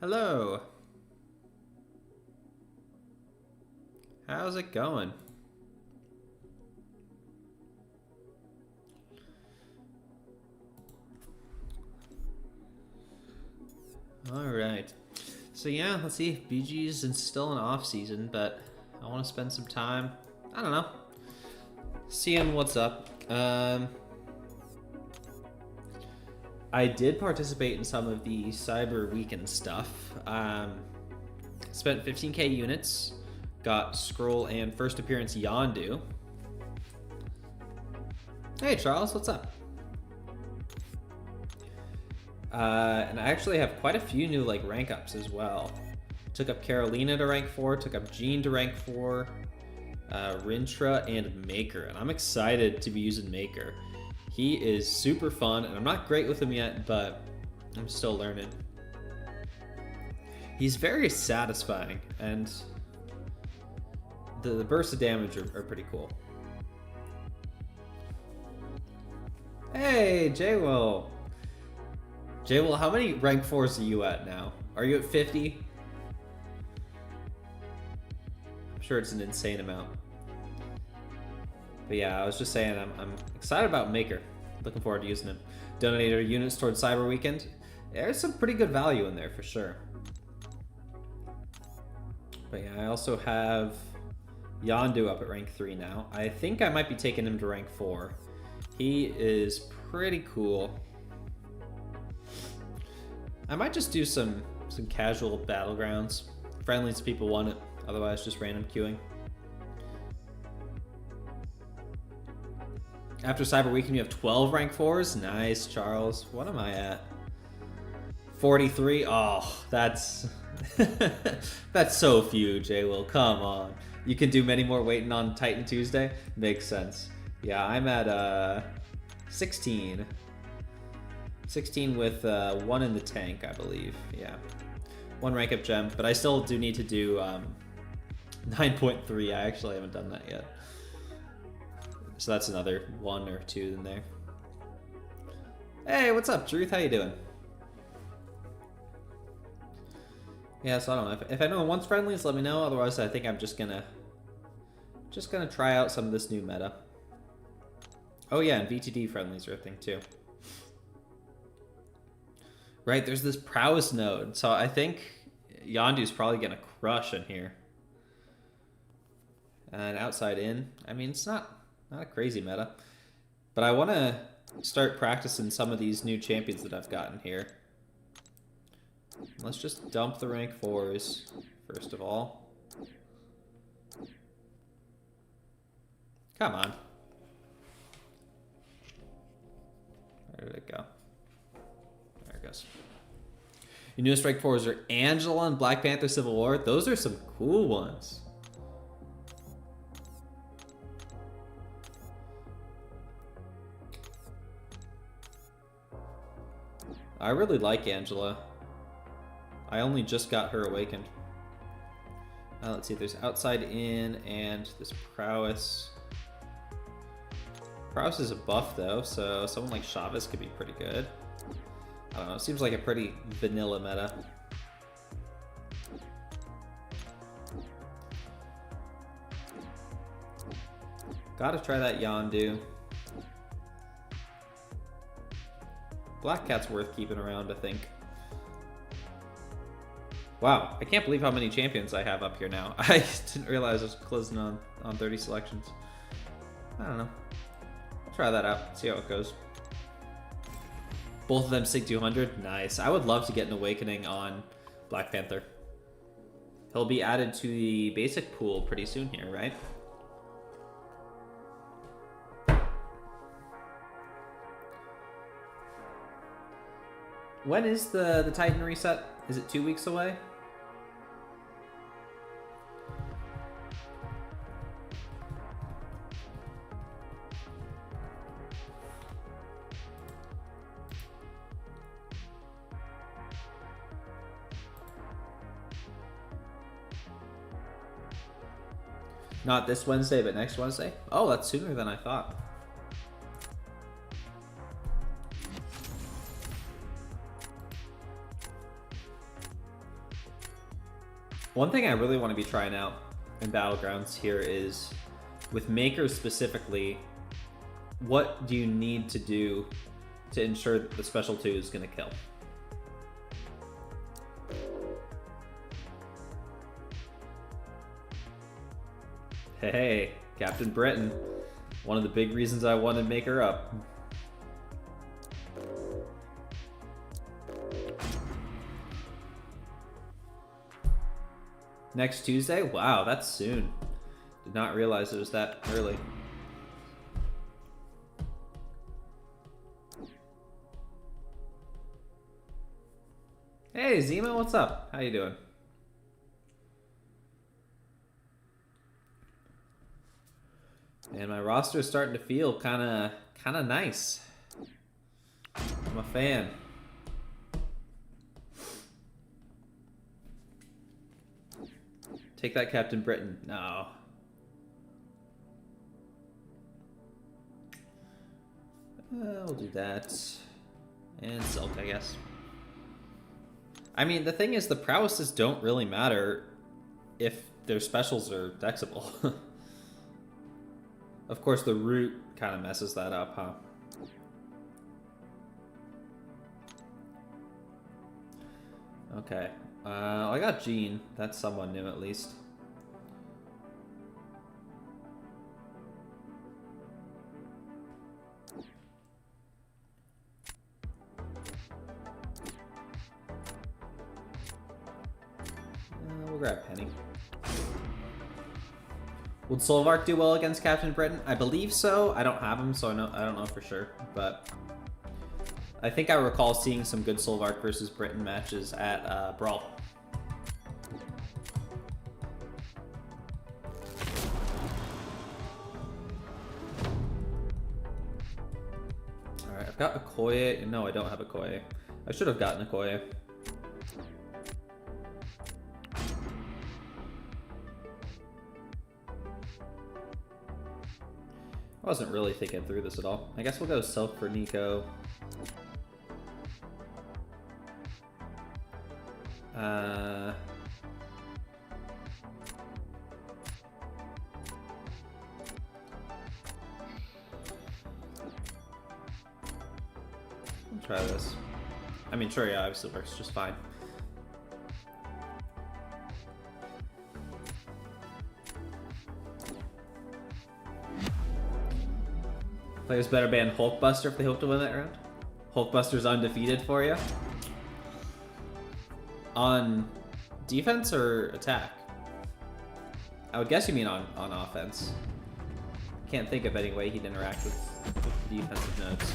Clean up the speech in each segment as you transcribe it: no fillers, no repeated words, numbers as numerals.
Hello. How's it going? All right. So yeah, let's see. BG's still in off season, but I want to spend some time. I don't know. Seeing what's up. I did participate in some of the Cyber Weekend stuff. Spent 15k units. Got Scroll and first appearance Yondu. Hey Charles, what's up? And I actually have quite a few new rank ups as well. Took up Carolina to rank 4, took up Jean to rank 4, Rintra and Maker, and I'm excited to be using Maker. He is super fun, and I'm not great with him yet, but I'm still learning. He's very satisfying, and the bursts of damage are pretty cool. Hey, J-Will. J-Will, how many rank 4s are you at now? Are you at 50? I'm sure it's an insane amount. But yeah, I was just saying I'm excited about Maker. Looking forward to using him. Donated units towards Cyber Weekend. There's some pretty good value in there for sure. But yeah, I also have Yondu up at rank 3 now. I think I might be taking him to rank 4. He is pretty cool. I might just do some casual battlegrounds. Friendlies people want it, otherwise just random queuing. After Cyber Weekend, you have 12 rank 4s. Nice, Charles. What am I at? 43. Oh, that's that's so few, J-Will. Come on. You can do many more waiting on Titan Tuesday. Makes sense. Yeah, I'm at 16. 16 with 1 in the tank, I believe. Yeah. 1 rank up gem, but I still do need to do 9.3. I actually haven't done that yet. So that's another 1 or 2 in there. Hey, what's up, Truth? How you doing? Yeah, so I don't know. If anyone wants friendlies, let me know. Otherwise, I think I'm just gonna try out some of this new meta. Oh yeah, and VTD friendlies are a thing too. Right, there's this prowess node, so I think Yondu's probably gonna crush in here. And outside in, I mean, it's not a crazy meta, but I want to start practicing some of these new champions that I've gotten here. Let's just dump the rank 4s first of all. Come on. Where did it go? There it goes. Your newest rank 4s are Angela and Black Panther Civil War. Those are some cool ones. I really like Angela. I only just got her awakened. Let's see, there's outside in and this prowess. Prowess is a buff though, so someone like Chavez could be pretty good. I don't know, it seems like a pretty vanilla meta. Gotta try that Yondu. Black Cat's worth keeping around, I think. Wow, I can't believe how many champions I have up here now. I didn't realize I was closing on 30 selections. I don't know. Try that out, see how it goes. Both of them Sig 200, nice. I would love to get an awakening on Black Panther. He'll be added to the basic pool pretty soon here, right? When is the Titan reset? Is it 2 weeks away? Not this Wednesday, but next Wednesday? Oh, that's sooner than I thought. One thing I really want to be trying out in Battlegrounds here is, with makers specifically, what do you need to do to ensure that the special 2 is going to kill? Hey, Captain Britain. One of the big reasons I wanted Maker up. Next Tuesday? Wow, that's soon. Did not realize it was that early. Hey, Zima, what's up? How you doing? And my roster is starting to feel kind of nice. I'm a fan. Take that, Captain Britain. No. We'll do that. And Silk, I guess. I mean, the thing is, the prowesses don't really matter if their specials are dexable. Of course, the root kind of messes that up, huh? Okay. I got Gene. That's someone new, at least. We'll grab Penny. Would Solvark do well against Captain Britain? I believe so. I don't have him, so I don't know for sure. But I think I recall seeing some good Solvark versus Britain matches at Brawl. Alright, I've got Okoye. No, I don't have Okoye. I should have gotten Okoye. I wasn't really thinking through this at all. I guess we'll go Silk for Nico. I'll try this. I mean, sure, yeah, obviously it works just fine. Players better ban Hulkbuster if they hope to win that round. Hulkbuster's undefeated for you. On defense or attack? I would guess you mean on offense. Can't think of any way he'd interact with the defensive nodes.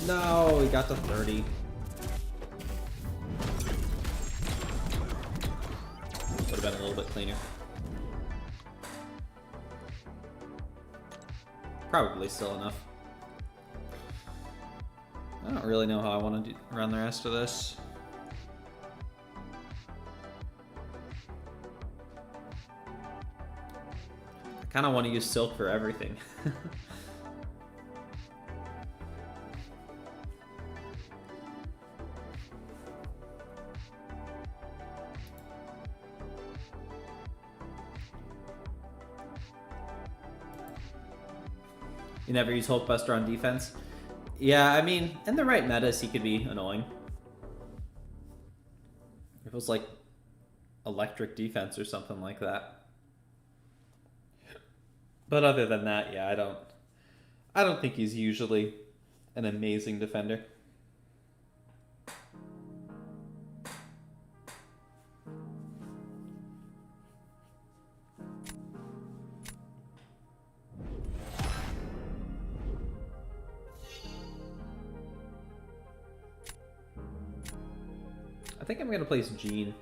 No, he got to 30. Would have been a little bit cleaner. Probably still enough. I don't really know how I want to run the rest of this. I kind of want to use Silk for everything. You never use Hulkbuster on defense? Yeah, I mean, in the right metas, he could be annoying. If it was like electric defense or something like that. But other than that, yeah, I don't think he's usually an amazing defender. I think I'm gonna place Gene.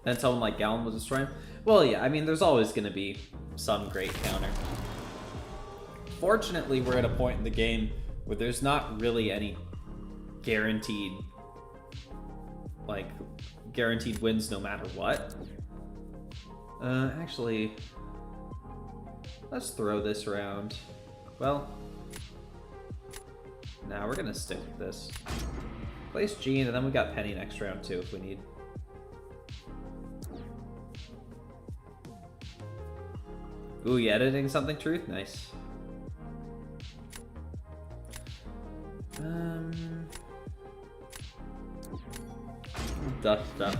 Then someone like Gallon will destroy him. Well, yeah, I mean, there's always gonna be some great counter. Fortunately, we're at a point in the game where there's not really any guaranteed, like, guaranteed wins no matter what. Actually, let's throw this around. Well, now we're gonna stick with this. Place Gene, and then we got Penny next round too if we need. Ooh, you editing something, Truth? Nice. Dust stuff.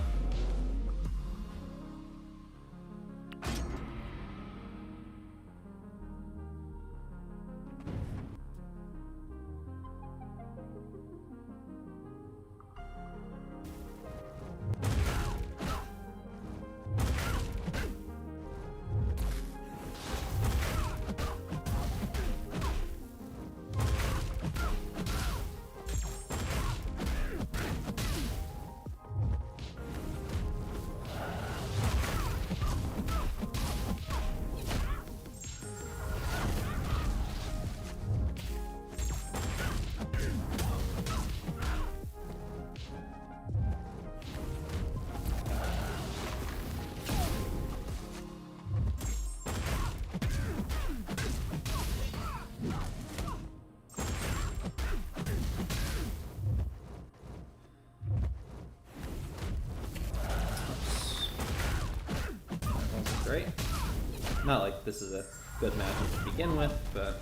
Great. Not like this is a good matchup to begin with, but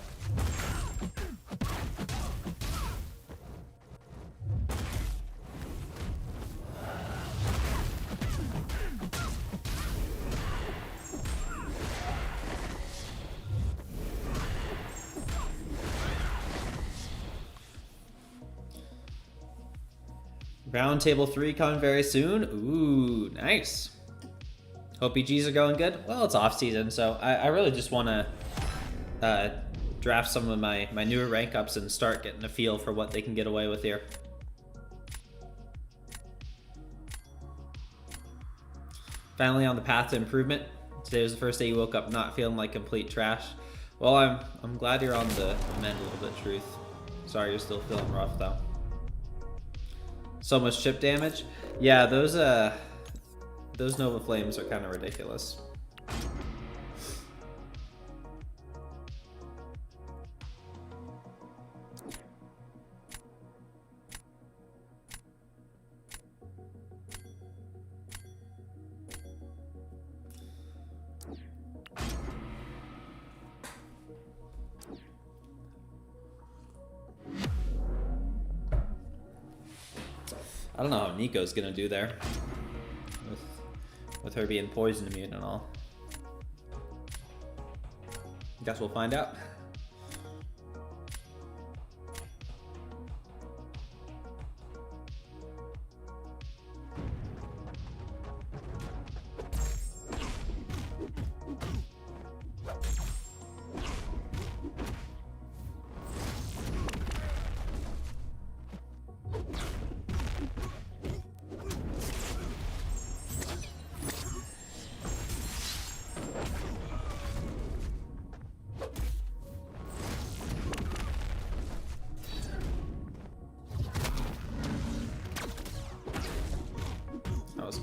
round table 3 coming very soon. Ooh, nice. Hope EGs are going good. Well, it's off season, so I really just want to draft some of my newer rank ups and start getting a feel for what they can get away with here. Finally on the path to improvement. Today was the first day you woke up not feeling like complete trash. Well, I'm glad you're on the mend a little bit, Truth. Sorry you're still feeling rough though. So much chip damage. Yeah, those Nova Flames are kind of ridiculous. I don't know how Nico's gonna do there. With her being poison immune and all. Guess we'll find out.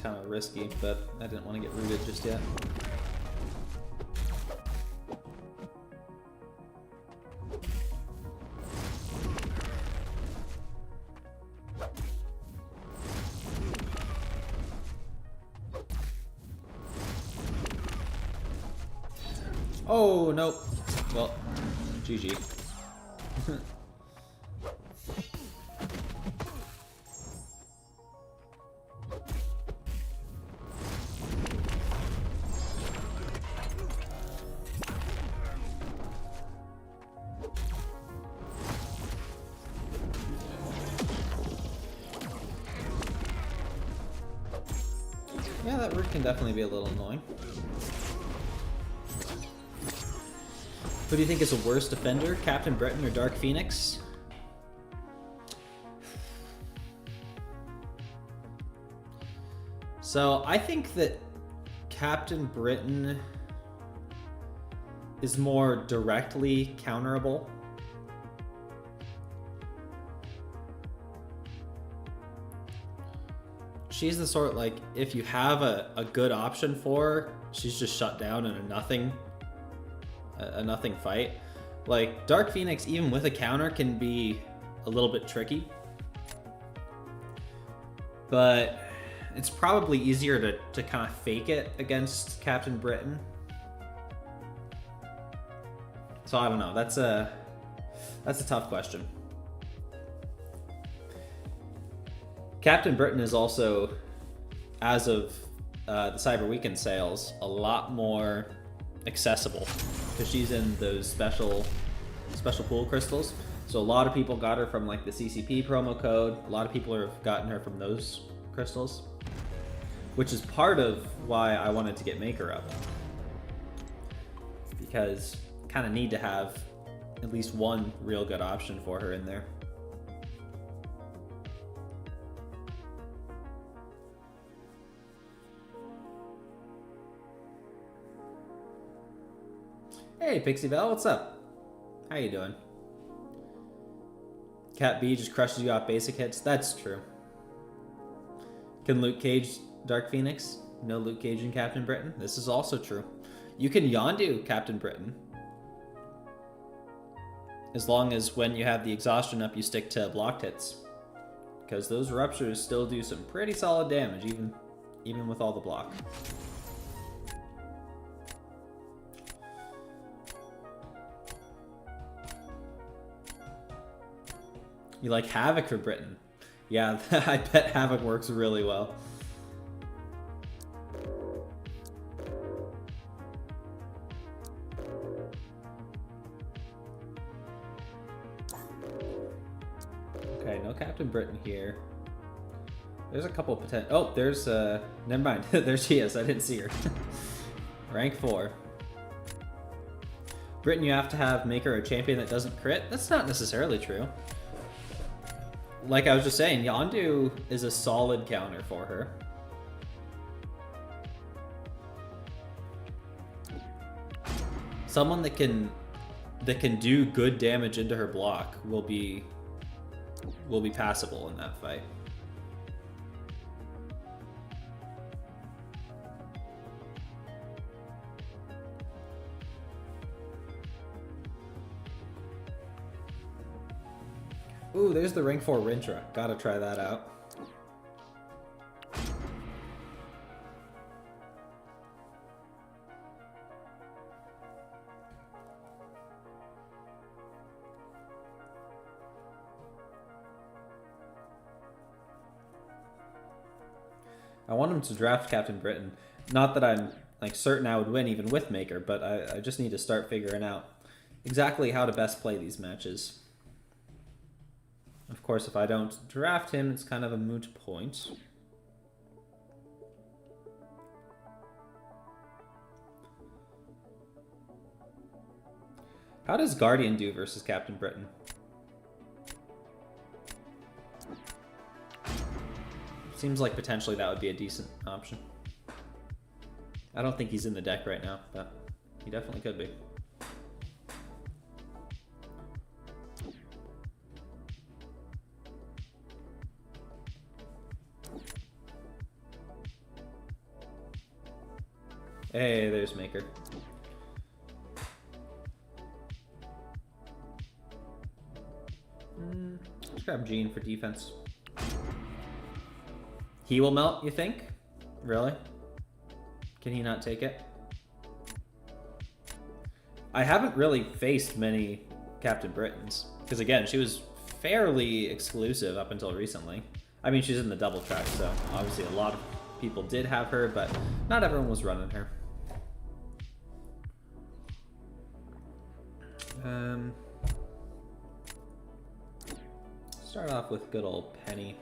Kind of risky, but I didn't want to get rooted just yet. Oh, nope. Well, GG. Yeah, that root can definitely be a little annoying. Who do you think is the worst defender, Captain Breton or Dark Phoenix? So I think that Captain Britain is more directly counterable. She's the sort, like, if you have a good option for her, she's just shut down in a nothing fight. Like, Dark Phoenix, even with a counter, can be a little bit tricky. But it's probably easier to kind of fake it against Captain Britain. So I don't know. That's a tough question. Captain Britain is also, as of the Cyber Weekend sales, a lot more accessible because she's in those special pool crystals. So a lot of people got her from like the CCP promo code. A lot of people have gotten her from those crystals, which is part of why I wanted to get Maker up, because I kind of need to have at least one real good option for her in there. Hey, Pixie Bell, what's up? How you doing? Cat B just crushes you off basic hits. That's true. Can Luke Cage Dark Phoenix? No Luke Cage and Captain Britain. This is also true. You can Yondu Captain Britain, as long as when you have the exhaustion up, you stick to blocked hits, because those ruptures still do some pretty solid damage, even with all the block. You like Havoc for Britain? Yeah, I bet Havoc works really well. Okay, no Captain Britain here. There's a couple of potential. Oh, there's never mind. There she is. I didn't see her. Rank 4. Britain, you have to have Maker a champion that doesn't crit. That's not necessarily true. Like I was just saying, Yondu is a solid counter for her. Someone that can do good damage into her block will be passable in that fight. Ooh, there's the rank 4 Rintra. Gotta try that out. I want him to draft Captain Britain. Not that I'm like certain I would win even with Maker, but I just need to start figuring out exactly how to best play these matches. Of course, if I don't draft him, it's kind of a moot point. How does Guardian do versus Captain Britain? Seems like potentially that would be a decent option. I don't think he's in the deck right now, but he definitely could be. Hey, there's Maker. Let's grab Gene for defense. He will melt, you think? Really? Can he not take it? I haven't really faced many Captain Britons, because again, she was fairly exclusive up until recently. I mean, she's in the double track, so obviously a lot of people did have her, but not everyone was running her. Start off with good old Penny.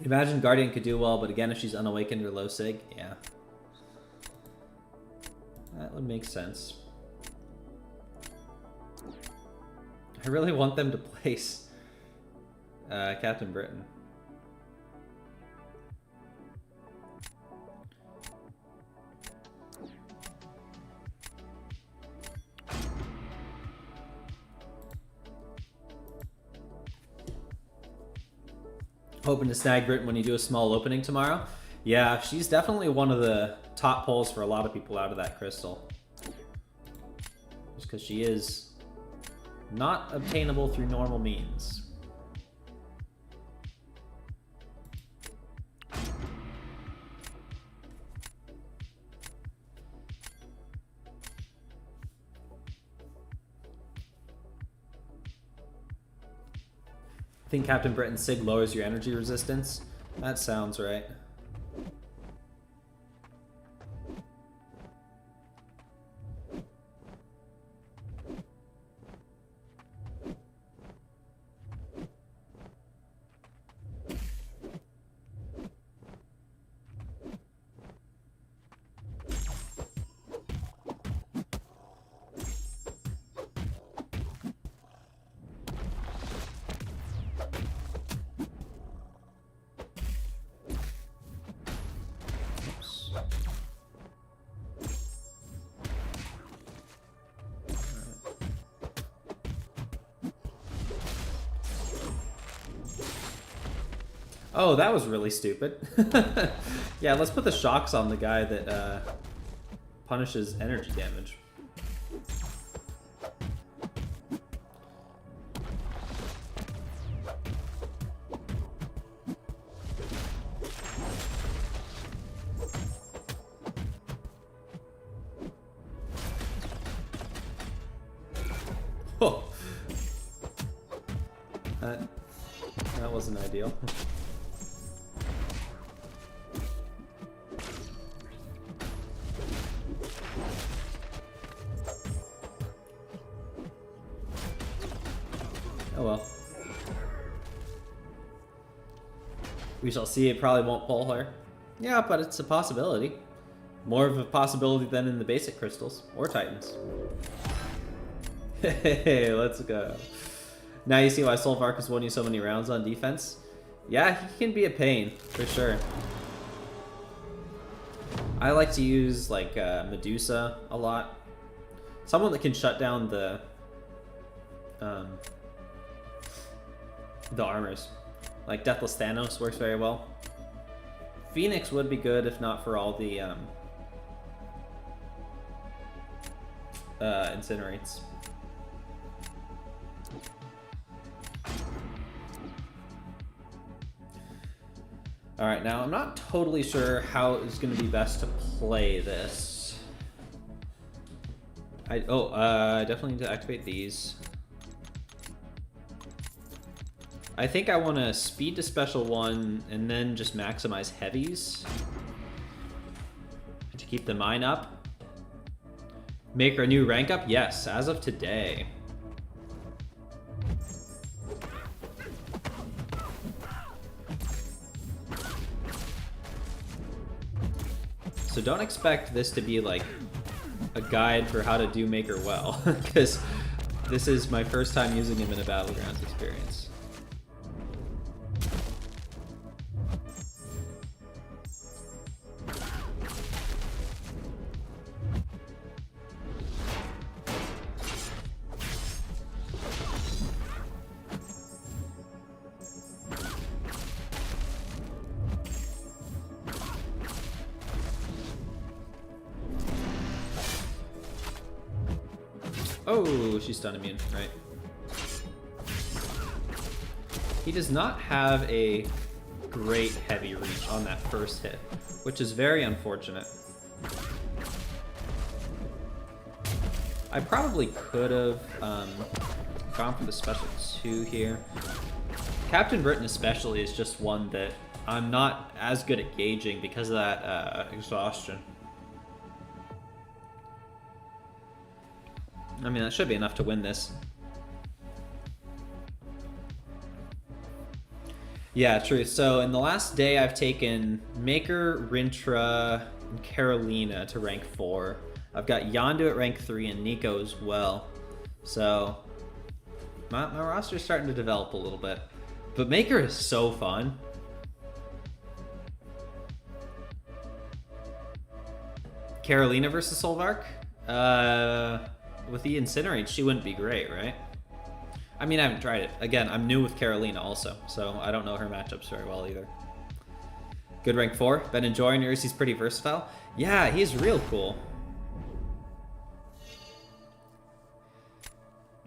Imagine Guardian could do well, but again, if she's unawakened or low sig, yeah. That would make sense. I really want them to place Captain Britain. Hoping to snag Britain when you do a small opening tomorrow. Yeah, she's definitely one of the top pulls for a lot of people out of that crystal. Just because she is not obtainable through normal means. I think Captain Britain Sig lowers your energy resistance. That sounds right. Oh, that was really stupid. Yeah, let's put the shocks on the guy that punishes energy damage. Oh. That wasn't ideal. Oh well. We shall see. It probably won't pull her. Yeah, but it's a possibility. More of a possibility than in the basic crystals or titans. Hey, let's go. Now you see why Solvark has won you so many rounds on defense? Yeah, he can be a pain, for sure. I like to use, like, Medusa a lot. Someone that can shut down the armors. Like, DeathlessThanos works very well. Phoenix would be good if not for all the incinerates. Alright, now I'm not totally sure how it's going to be best to play this. I definitely need to activate these. I think I want to speed to special one and then just maximize heavies to keep the mine up. Make a new rank up? Yes, as of today. So don't expect this to be like a guide for how to do Maker well, because this is my first time using him in a Battlegrounds experience. Oh, she's stun immune, right. He does not have a great heavy reach on that first hit, which is very unfortunate. I probably could have gone for the special 2 here. Captain Britain especially is just one that I'm not as good at gauging because of that exhaustion. I mean, that should be enough to win this. Yeah, true. So in the last day, I've taken Maker, Rintra, and Carolina to rank 4. I've got Yondu at rank 3 and Nico as well. So my roster's starting to develop a little bit. But Maker is so fun. Carolina versus Solvark? With the Incinerate, she wouldn't be great, right? I mean, I haven't tried it. Again, I'm new with Carolina also, so I don't know her matchups very well either. Good rank 4. Been enjoying yours. He's pretty versatile. Yeah, he's real cool.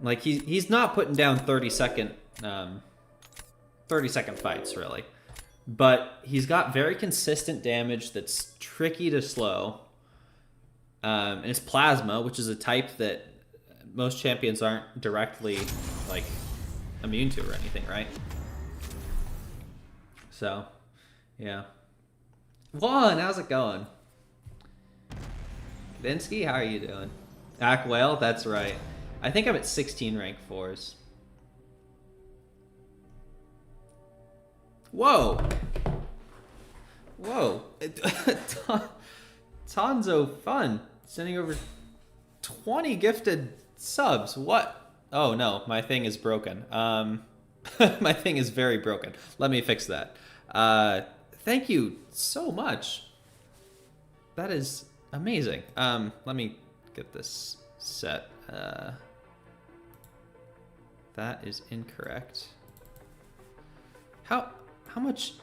Like, he's not putting down 30-second fights, really. But he's got very consistent damage that's tricky to slow. And it's Plasma, which is a type that most champions aren't directly, like, immune to or anything, right? So, yeah. Juan, how's it going? Vinsky, how are you doing? Ack Whale, that's right. I think I'm at 16 rank 4s. Whoa! Whoa. Tonzo Fun sending over 20 gifted subs. What? Oh no, my thing is broken. My thing is very broken. Let me fix that. Thank you so much. That is amazing. Let me get this set. That is incorrect. How much?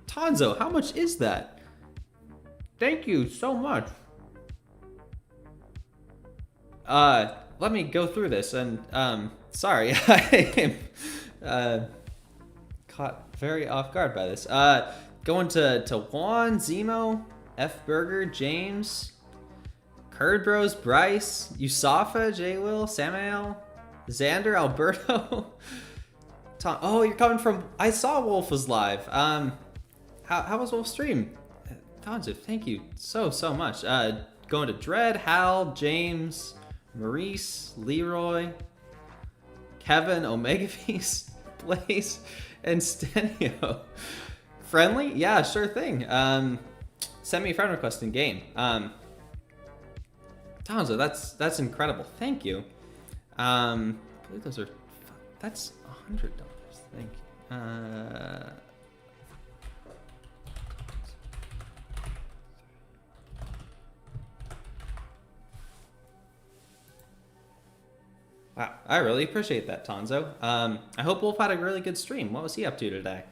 Tonzo, how much is that? Thank you so much. Let me go through this and, sorry, I am, caught very off guard by this. Going to Juan, Zemo, F Burger, James, Curd Bros, Bryce, Yusafa, J Will, Samael, Xander, Alberto. Tom, oh, you're coming from, I saw Wolf was live. How was Wolf's stream? Tonzo, thank you so much. Going to Dread, Hal, James, Maurice, Leroy, Kevin, Omega Beast, Blaze, and Stenio. Friendly? Yeah, sure thing. Send me a friend request in game. Tonzo, that's incredible. Thank you. I believe those are, that's $100. Thank you. Wow, I really appreciate that, Tonzo. I hope Wolf had a really good stream. What was he up to today?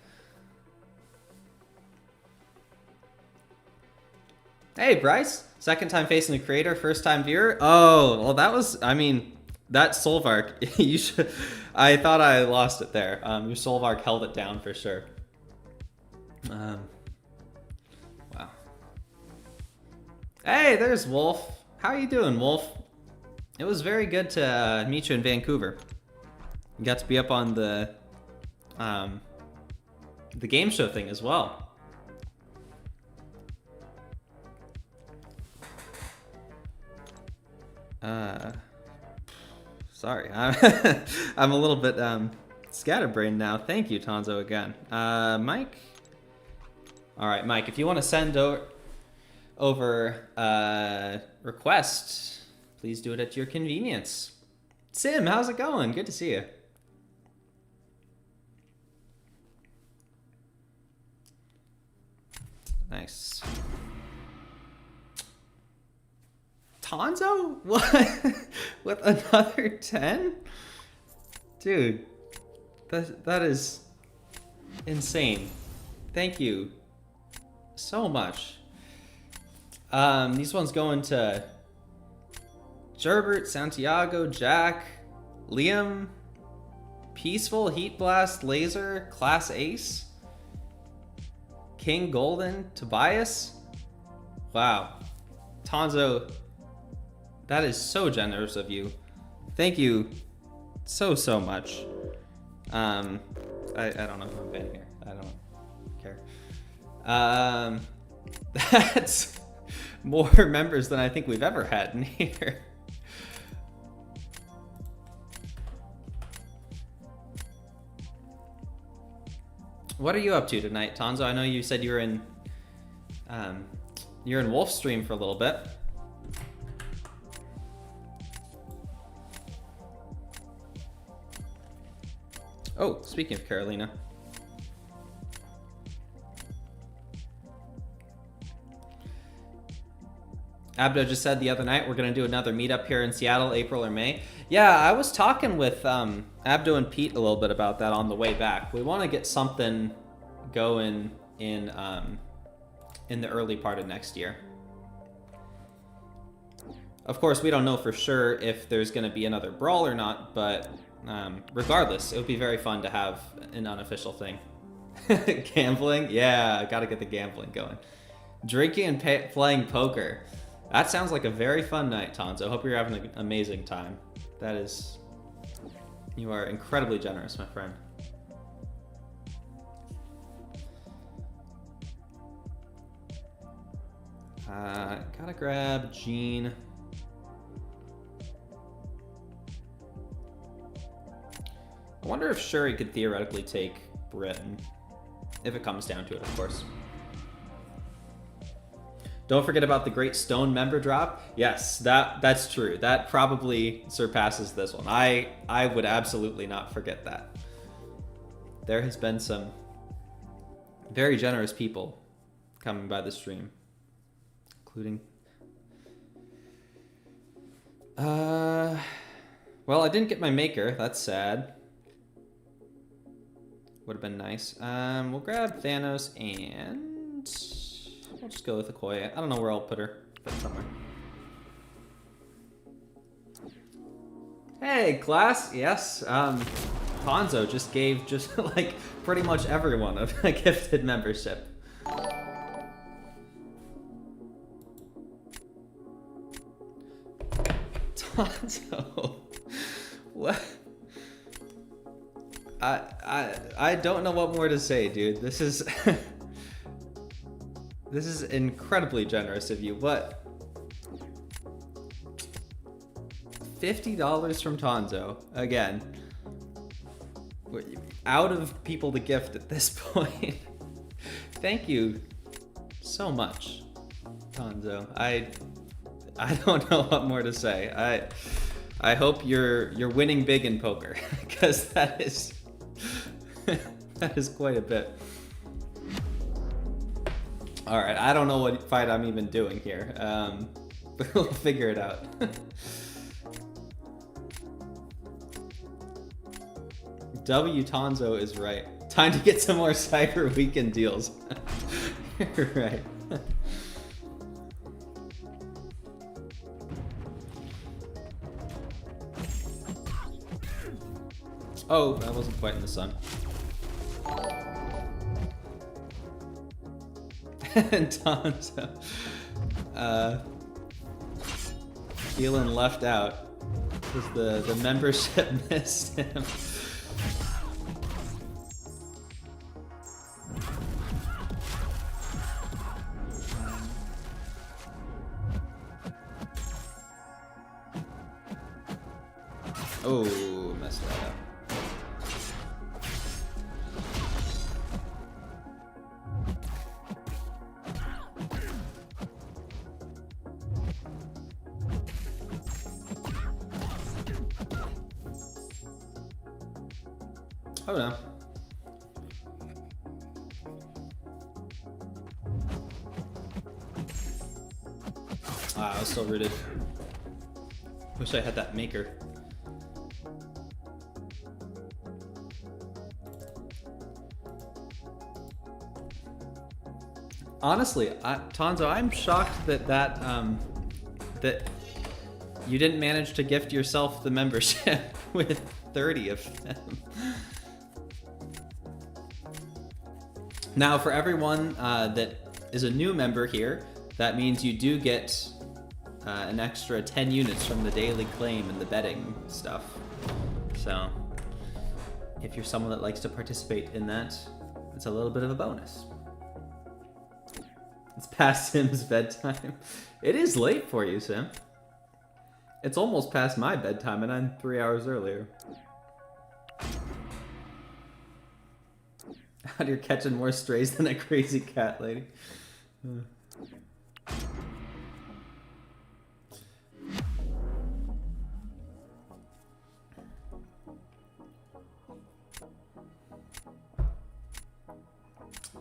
Hey, Bryce. Second time facing a creator, first time viewer. Oh, well, that was, I mean, that Solvark, you should, I thought I lost it there. Your Solvark held it down for sure. Wow. Hey, there's Wolf. How you doing, Wolf? It was very good to meet you in Vancouver. You got to be up on the game show thing as well. Sorry, I'm a little bit scatterbrained now. Thank you, Tonzo, again. Mike? All right, Mike, if you want to send over request, please do it at your convenience. Sim, how's it going? Good to see you. Nice. Tonzo? What? With another 10? Dude, that is insane. Thank you so much. These ones going to Gerbert, Santiago, Jack, Liam, Peaceful, Heat Blast, Laser, Class Ace, King Golden, Tobias. Wow. Tonzo, that is so generous of you. Thank you so much. I don't know who I've been here. I don't care. That's more members than I think we've ever had in here. What are you up to tonight, Tonzo? I know you said you were in Wolf's stream for a little bit. Oh, speaking of Carolina. Abdo just said the other night we're going to do another meetup here in Seattle, April or May. Yeah, I was talking with Abdo and Pete a little bit about that on the way back. We want to get something going in the early part of next year. Of course, we don't know for sure if there's going to be another brawl or not, but regardless, it would be very fun to have an unofficial thing. Gambling? Yeah, gotta get the gambling going. Drinking and playing poker. That sounds like a very fun night, Tonzo. Hope you're having an amazing time. That is... You are incredibly generous, my friend. Gotta grab Gene. I wonder if Shuri could theoretically take Britain. If it comes down to it, of course. Don't forget about the Great Stone member drop. Yes, that's true. That probably surpasses this one. I would absolutely not forget that. There has been some very generous people coming by the stream, including... Well, I didn't get my maker. That's sad. Would have been nice. We'll grab Thanos and... We'll just go with Okoye. I don't know where I'll put her. But somewhere. Hey, class. Yes. Ponzo just gave like pretty much everyone a gifted membership. Ponzo. What? I don't know what more to say, dude. This is this is incredibly generous of you. What? $50 from Tonzo again. Out of people to gift at this point. Thank you so much, Tonzo. I don't know what more to say. I hope you're winning big in poker, because that is quite a bit. All right, I don't know what fight I'm even doing here, but we'll figure it out. W Tonzo is right. Time to get some more Cyber Weekend deals. You're right. Oh, I wasn't quite in the sun. And Tonzo, feeling left out because the membership missed him. Oh, messed that up. Oh no. Ah, I was still rooted. Wish I had that maker. Honestly, Tonzo, I'm shocked that that you didn't manage to gift yourself the membership with 30 of them. Now, for everyone that is a new member here, that means you do get an extra 10 units from the daily claim and the betting stuff. So, if you're someone that likes to participate in that, it's a little bit of a bonus. It's past Sim's bedtime. It is late for you, Sim. It's almost past my bedtime, and I'm 3 hours earlier. Out here catching more strays than a crazy cat lady.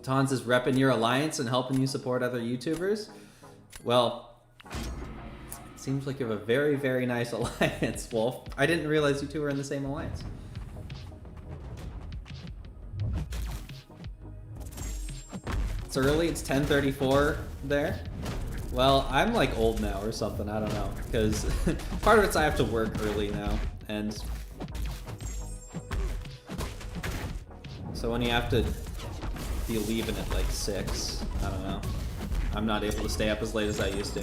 Tons is repping your alliance and helping you support other YouTubers. Well, Seems like you have a very, very nice alliance, Wolf. I didn't realize you two were in the same alliance. It's early, it's 10:34 there. Well, I'm like old now or something, I don't know. Because part of it's I have to work early now. And so when you have to be leaving at like 6, I don't know. I'm not able to stay up as late as I used to.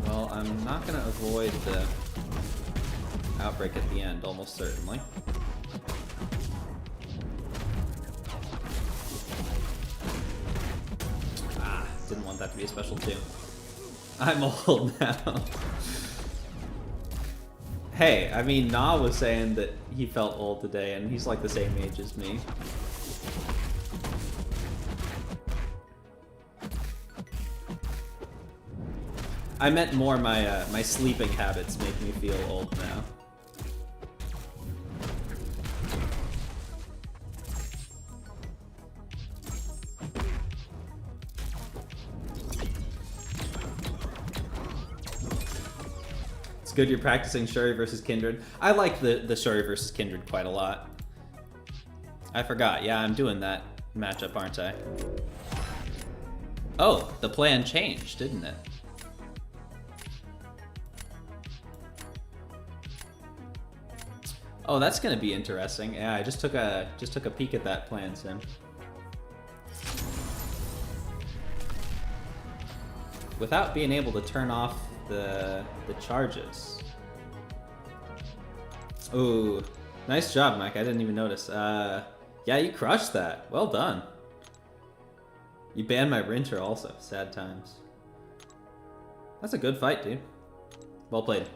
Well, I'm not gonna avoid the outbreak at the end, almost certainly. Didn't want that to be a special too. I'm old now. Hey, I mean, Na was saying that he felt old today, and he's like the same age as me. I meant more my my sleeping habits make me feel old now. Good, you're practicing Shuri versus Kindred. I like the Shuri versus Kindred quite a lot. I forgot. Yeah, I'm doing that matchup, aren't I? Oh, the plan changed, didn't it? Oh, that's gonna be interesting. Yeah, I just took a peek at that plan, Sim. Without being able to turn off the charges. Ooh, nice job, Mike. I didn't even notice. Yeah, you crushed that. Well done. You banned my Rinter also. Sad times. That's a good fight, dude. Well played.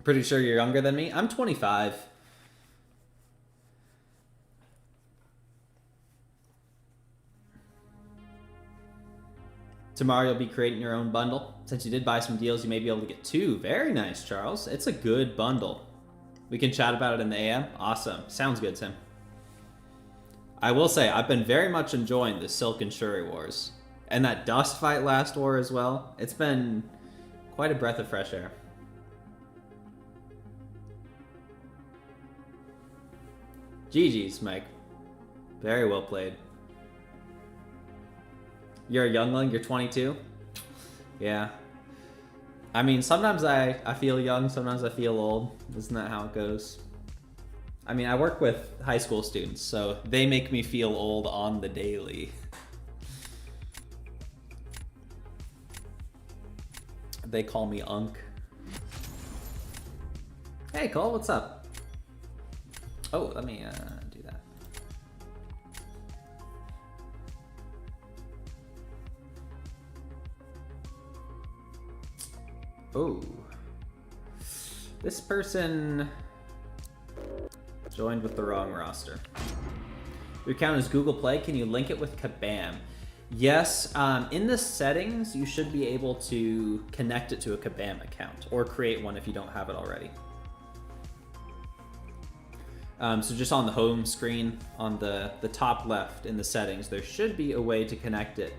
Pretty sure you're younger than me? I'm 25. Tomorrow you'll be creating your own bundle. Since you did buy some deals, you may be able to get 2. Very nice, Charles. It's a good bundle. We can chat about it in the AM. Awesome. Sounds good, Tim. I will say, I've been very much enjoying the Silk and Shuri wars. And that Dust fight last war as well. It's been quite a breath of fresh air. GG's, Mike. Very well played. You're a youngling, you're 22? Yeah. I mean, sometimes I feel young, sometimes I feel old. Isn't that how it goes? I mean, I work with high school students, so they make me feel old on the daily. They call me Unk. Hey, Cole, what's up? Oh, let me do that. Oh, this person joined with the wrong roster. Your account is Google Play. Can you link it with Kabammed? Yes, in the settings, you should be able to connect it to a Kabammed account or create one if you don't have it already. So just on the home screen, on the top left in the settings, there should be a way to connect it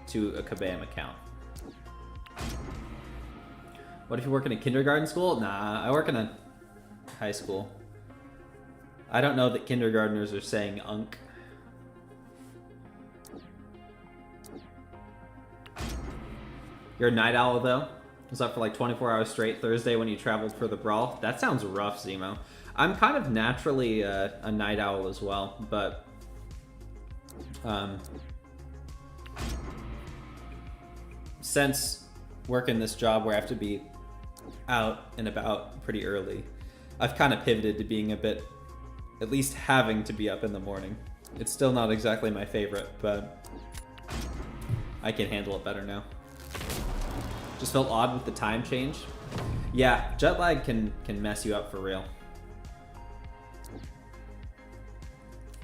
to a Kabammed account. What if you work in a kindergarten school? Nah, I work in a high school. I don't know that kindergartners are saying Unk. You're a night owl, though? Was up for like 24 hours straight Thursday when you traveled for the brawl? That sounds rough, Zemo. I'm kind of naturally a night owl as well, but since working this job where I have to be out and about pretty early, I've kind of pivoted to being a bit, at least having to be up in the morning. It's still not exactly my favorite, but I can handle it better now. Just felt odd with the time change. Yeah, jet lag can mess you up for real.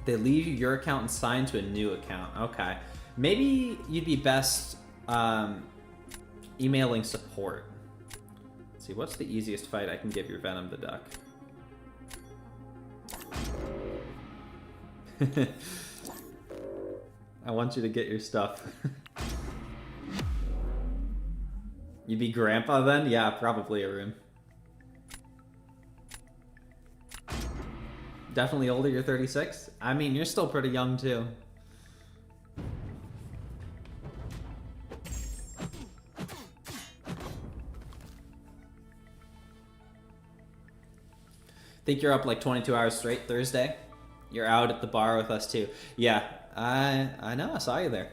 They leave you your account and sign to a new account. Okay. Maybe you'd be best emailing support. Let's see, what's the easiest fight I can give your Venom the Duck? I want you to get your stuff. You'd be grandpa then? Yeah, probably, Arun. Definitely older, you're 36? I mean, you're still pretty young too. Think you're up like 22 hours straight Thursday? You're out at the bar with us too. Yeah, I know, I saw you there.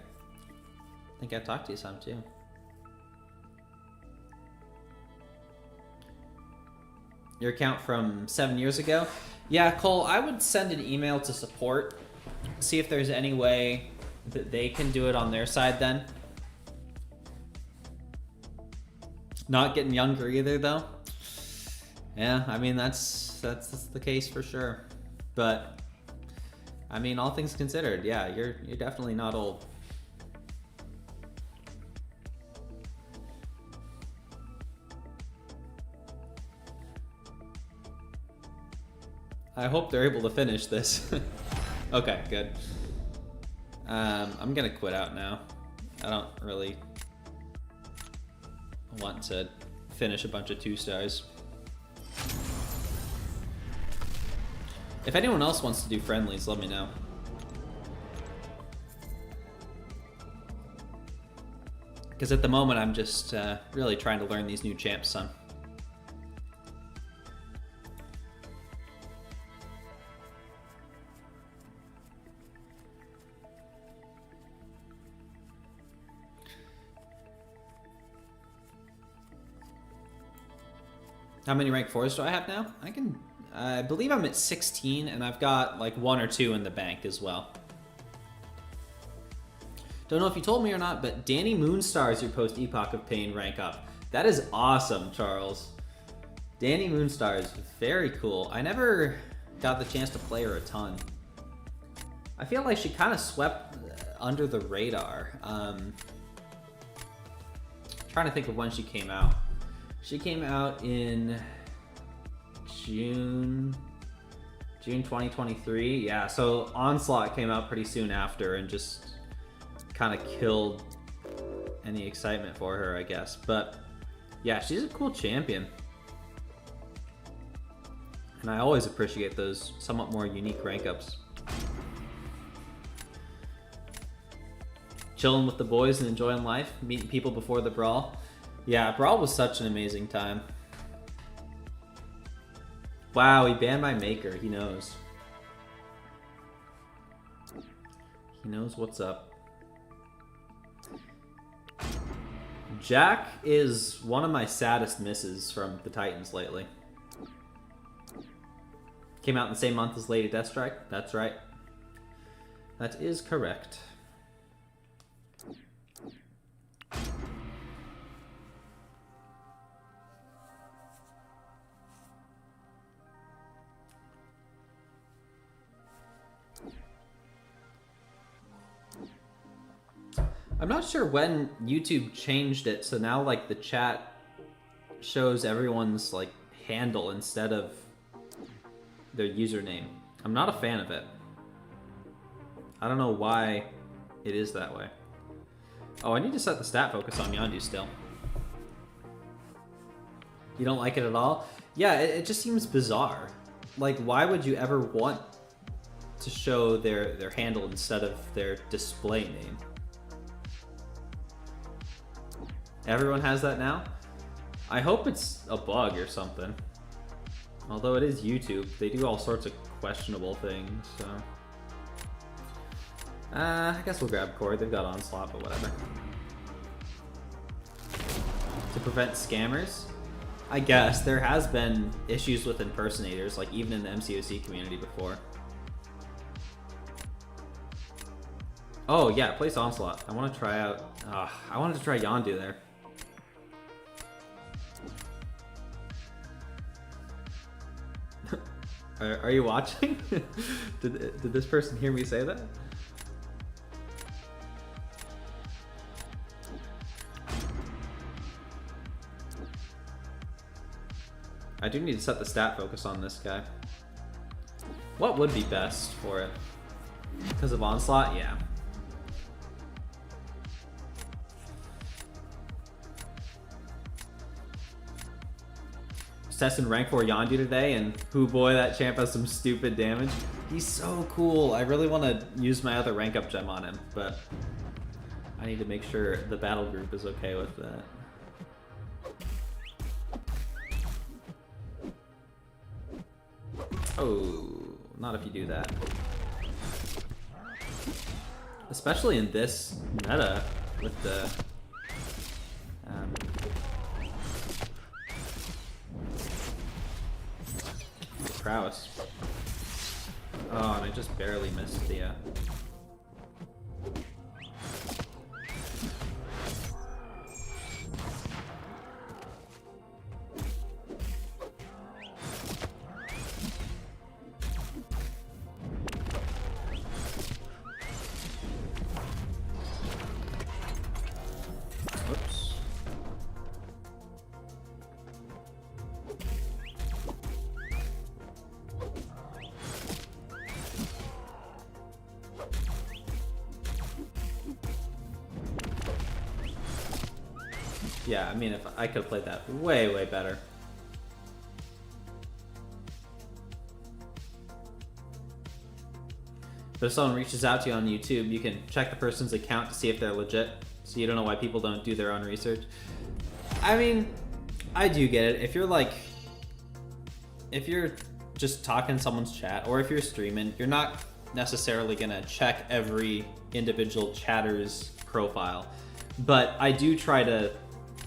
I think I talked to you some too. Your account from 7 years ago? Yeah, Cole, I would send an email to support, see if there's any way that they can do it on their side then. Not getting younger either though. Yeah, I mean that's the case for sure. But I mean, all things considered, yeah, you're definitely not old. I hope they're able to finish this. Okay, good. I'm gonna quit out now. I don't really want to finish a bunch of 2-stars. If anyone else wants to do friendlies, let me know. Because at the moment, I'm just really trying to learn these new champs, son. How many rank 4s do I have now? I believe I'm at 16, and I've got like 1 or 2 in the bank as well. Don't know if you told me or not, but Danny Moonstar is your post Epoch of Pain rank up. That is awesome, Charles. Danny Moonstar is very cool. I never got the chance to play her a ton. I feel like she kind of swept under the radar. Trying to think of when she came out. She came out in June 2023. Yeah, so Onslaught came out pretty soon after and just kind of killed any excitement for her, I guess. But yeah, she's a cool champion. And I always appreciate those somewhat more unique rank ups. Chilling with the boys and enjoying life, meeting people before the brawl. Yeah, brawl was such an amazing time. Wow, he banned my maker. He knows. He knows what's up. Jack is one of my saddest misses from the Titans lately. Came out in the same month as Lady Deathstrike. That's right. That is correct. I'm not sure when YouTube changed it, so now like the chat shows everyone's like handle instead of their username. I'm not a fan of it. I don't know why it is that way. Oh, I need to set the stat focus on Yondu still. You don't like it at all? Yeah, it just seems bizarre. Like, why would you ever want to show their handle instead of their display name? Everyone has that now? I hope it's a bug or something. Although it is YouTube, they do all sorts of questionable things, so... I guess we'll grab Cord. They've got Onslaught, but whatever. To prevent scammers? I guess. There has been issues with impersonators, like even in the MCOC community before. Oh yeah, place Onslaught. I want to try out... I wanted to try Yondu there. Are you watching? Did this person hear me say that? I do need to set the stat focus on this guy. What would be best for it? Because of Onslaught? Yeah. testing rank 4 Yondu today, and hoo boy, that champ has some stupid damage. He's so cool. I really want to use my other rank up gem on him, but I need to make sure the battle group is okay with that. Oh, not if you do that. Especially in this meta with the prowess. Oh, and I just barely missed the Whoops. Yeah, I mean, if I could have played that way, way better. But if someone reaches out to you on YouTube, you can check the person's account to see if they're legit. So you don't know why people don't do their own research. I mean, I do get it. If you're just talking in someone's chat, or if you're streaming, you're not necessarily gonna check every individual chatter's profile. But I do try to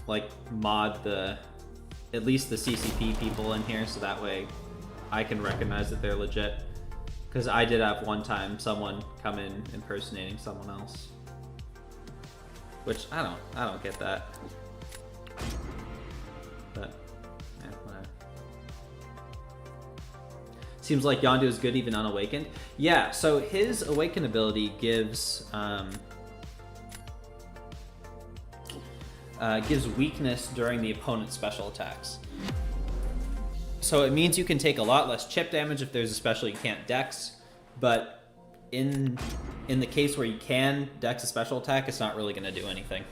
like mod at least the CCP people in here, so that way I can recognize that they're legit. Because I did have one time someone come in impersonating someone else, which I don't get that. But yeah, whatever. Seems like Yondu is good even unawakened. Yeah, so his awaken ability gives weakness during the opponent's special attacks. So it means you can take a lot less chip damage if there's a special you can't dex, but in the case where you can dex a special attack, it's not really going to do anything.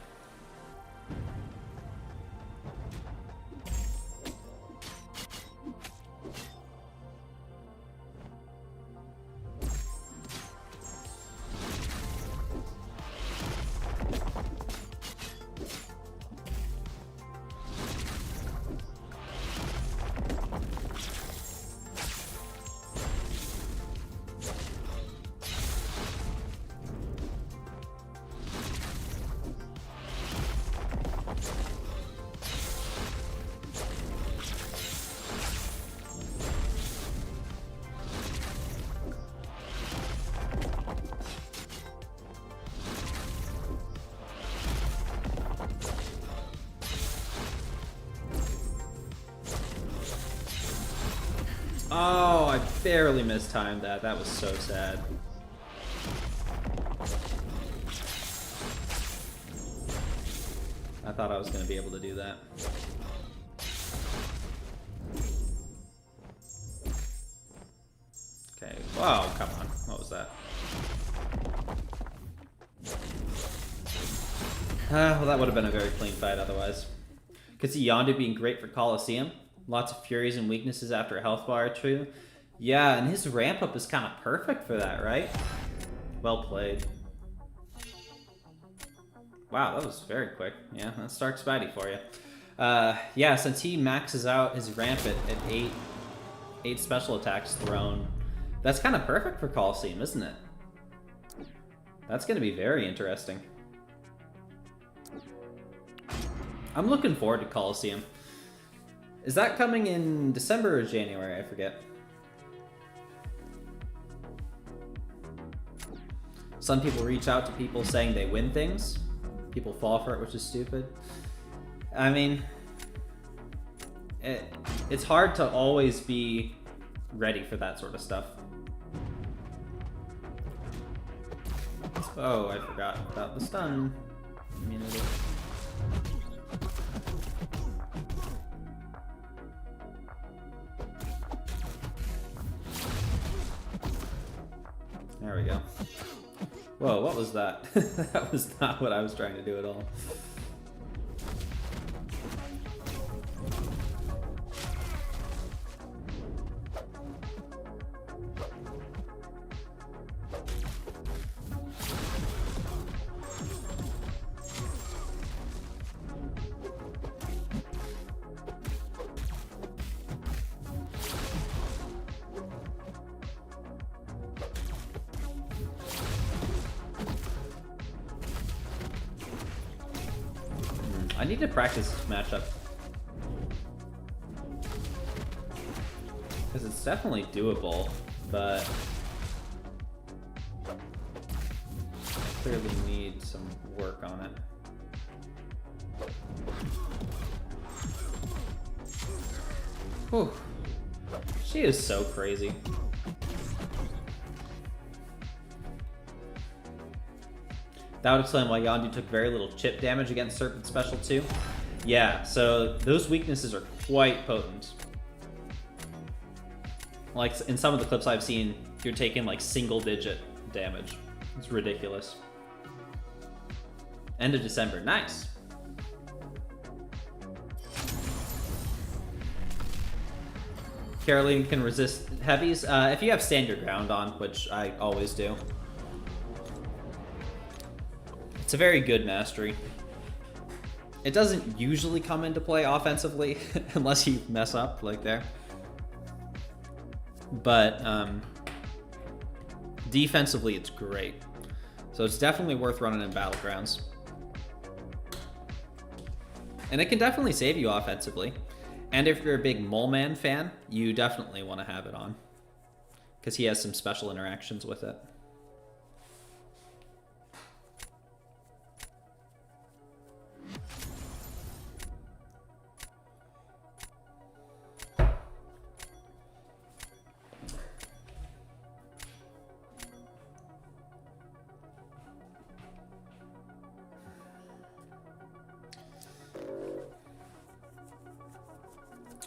Oh, I barely mistimed that. That was so sad. I thought I was going to be able to do that. Okay. Whoa, come on. What was that? Well, that would have been a very clean fight otherwise. Could see Yondu being great for Coliseum. Lots of furies and weaknesses after a health bar or two. Yeah, and his ramp up is kind of perfect for that, right? Well played. Wow, that was very quick. Yeah, that's StarkSpidey for you. Yeah, since he maxes out his ramp at 8 special attacks thrown, that's kind of perfect for Coliseum, isn't it? That's going to be very interesting. I'm looking forward to Coliseum. Is that coming in December or January? I forget. Some people reach out to people saying they win things. People fall for it, which is stupid. I mean, it's hard to always be ready for that sort of stuff. Oh, I forgot about the stun immunity. There we go. Whoa, what was that? That was not what I was trying to do at all. I need to practice this matchup. Because it's definitely doable, but I clearly need some work on it. Whew. She is so crazy. That would explain why Yondu took very little chip damage against Serpent Special 2. Yeah, so those weaknesses are quite potent. Like, in some of the clips I've seen, you're taking like single-digit damage. It's ridiculous. End of December, nice. Caroline can resist heavies. If you have Stand Your Ground on, which I always do. It's a very good mastery. It doesn't usually come into play offensively unless you mess up like there. But defensively, it's great. So it's definitely worth running in Battlegrounds. And it can definitely save you offensively. And if you're a big Mole Man fan, you definitely want to have it on. Because he has some special interactions with it.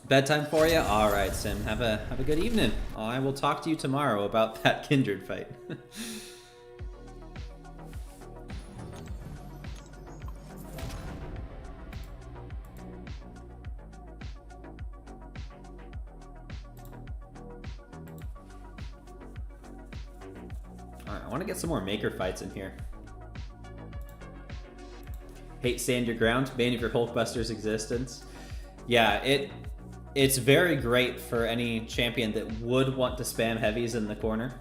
Bedtime for you? All right, Sim. Have a good evening. I will talk to you tomorrow about that Kindred fight. All right, I want to get some more Maker fights in here. Hate Stand Your Ground, bane of your Hulkbuster's existence. Yeah, it's very great for any champion that would want to spam heavies in the corner.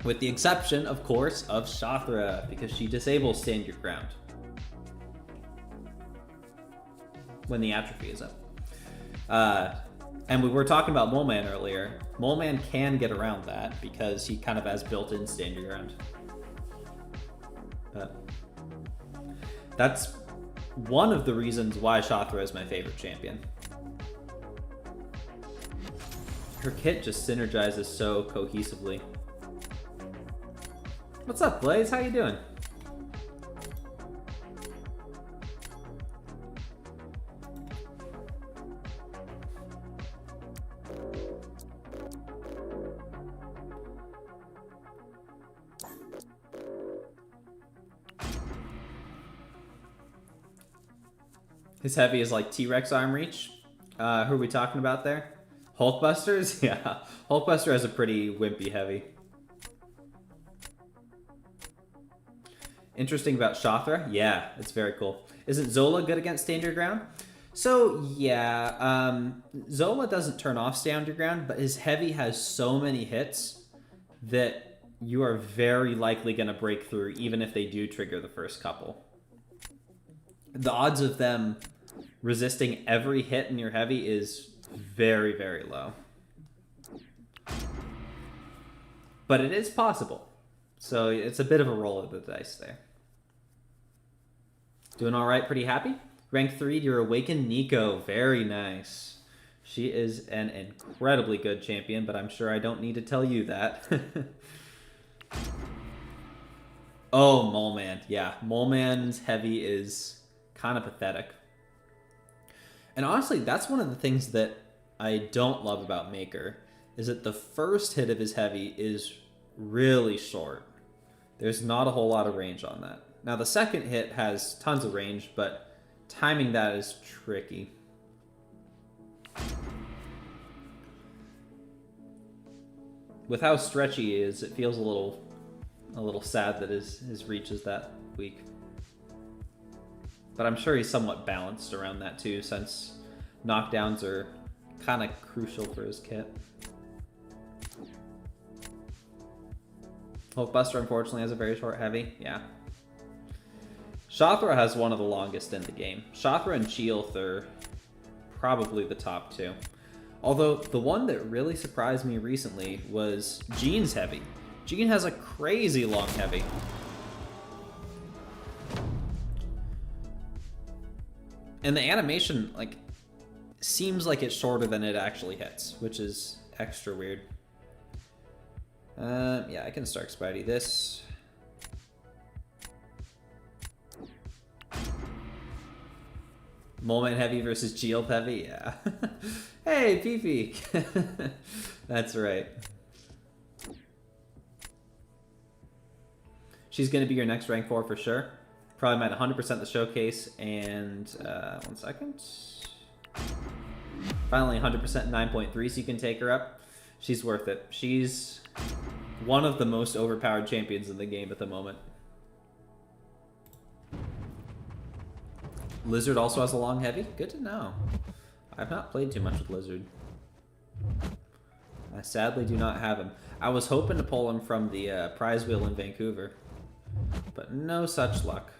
With the exception, of course, of Shathra, because she disables Stand Your Ground when the atrophy is up. And we were talking about Mole Man earlier. Mole Man can get around that because he kind of has built-in Stand Your Ground. That's one of the reasons why Shathra is my favorite champion. Her kit just synergizes so cohesively. What's up, Blaze? How you doing? His heavy is like T-Rex arm reach. Who are we talking about there? Hulkbusters? Yeah, Hulkbuster has a pretty wimpy heavy. Interesting about Shathra? Yeah, it's very cool. Isn't Zola good against Stand Your Ground? So, yeah, Zola doesn't turn off Stand Your Ground, but his heavy has so many hits that you are very likely going to break through, even if they do trigger the first couple. The odds of them resisting every hit in your heavy is very, very low. But it is possible. So it's a bit of a roll of the dice there. Doing all right, pretty happy? Rank 3, your Awakened Nico. Very nice. She is an incredibly good champion, but I'm sure I don't need to tell you that. Oh, Mole Man. Yeah, Mole Man's heavy is kind of pathetic. And honestly, that's one of the things that I don't love about Maker, is that the first hit of his heavy is really short. There's not a whole lot of range on that. Now, the second hit has tons of range, but timing that is tricky. With how stretchy he is, it feels a little sad that his reach is that weak. But I'm sure he's somewhat balanced around that too, since knockdowns are kind of crucial for his kit. Hulkbuster unfortunately has a very short heavy, yeah. Shothra has one of the longest in the game. Shothra and Cheelth are probably the top two. Although, the one that really surprised me recently was Jean's heavy. Jean has a crazy long heavy. And the animation, like, seems like it's shorter than it actually hits, which is extra weird. Yeah, I can StarkSpidey this. Moment heavy versus Geold heavy, yeah. Hey, Pee-Pee! That's right. She's gonna be your next rank 4 for sure. Probably might 100% the showcase, and 1 second. Finally 100% 9.3, so you can take her up. She's worth it. She's one of the most overpowered champions in the game at the moment. Lizard also has a long heavy? Good to know. I've not played too much with Lizard. I sadly do not have him. I was hoping to pull him from the prize wheel in Vancouver, but no such luck.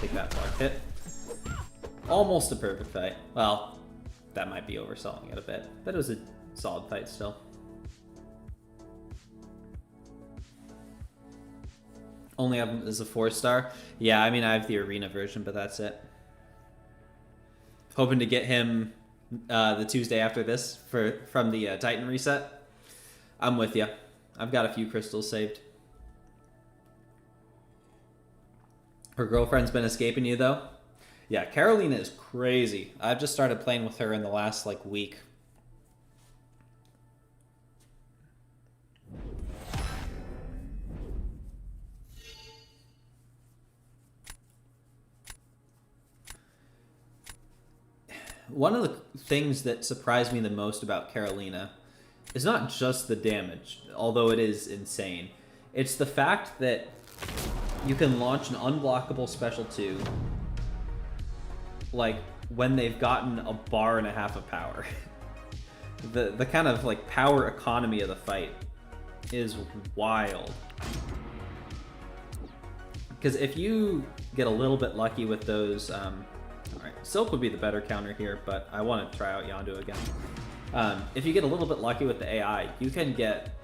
Take that block hit. Almost a perfect fight. Well, that might be overselling it a bit, but it was a solid fight still. Only have him as a 4-star. Yeah, I mean, I have the arena version, but that's it. Hoping to get him the Tuesday after this from the Titan reset. I'm with you. I've got a few crystals saved. Her girlfriend's been escaping you, though? Yeah, Carolina is crazy. I've just started playing with her in the last, like, week. One of the things that surprised me the most about Carolina is not just the damage, although it is insane. It's the fact that you can launch an unblockable special 2, like, when they've gotten a bar and a half of power. The kind of, like, power economy of the fight is wild. Because if you get a little bit lucky with those, alright, Silk would be the better counter here, but I want to try out Yondu again. If you get a little bit lucky with the AI, you can get,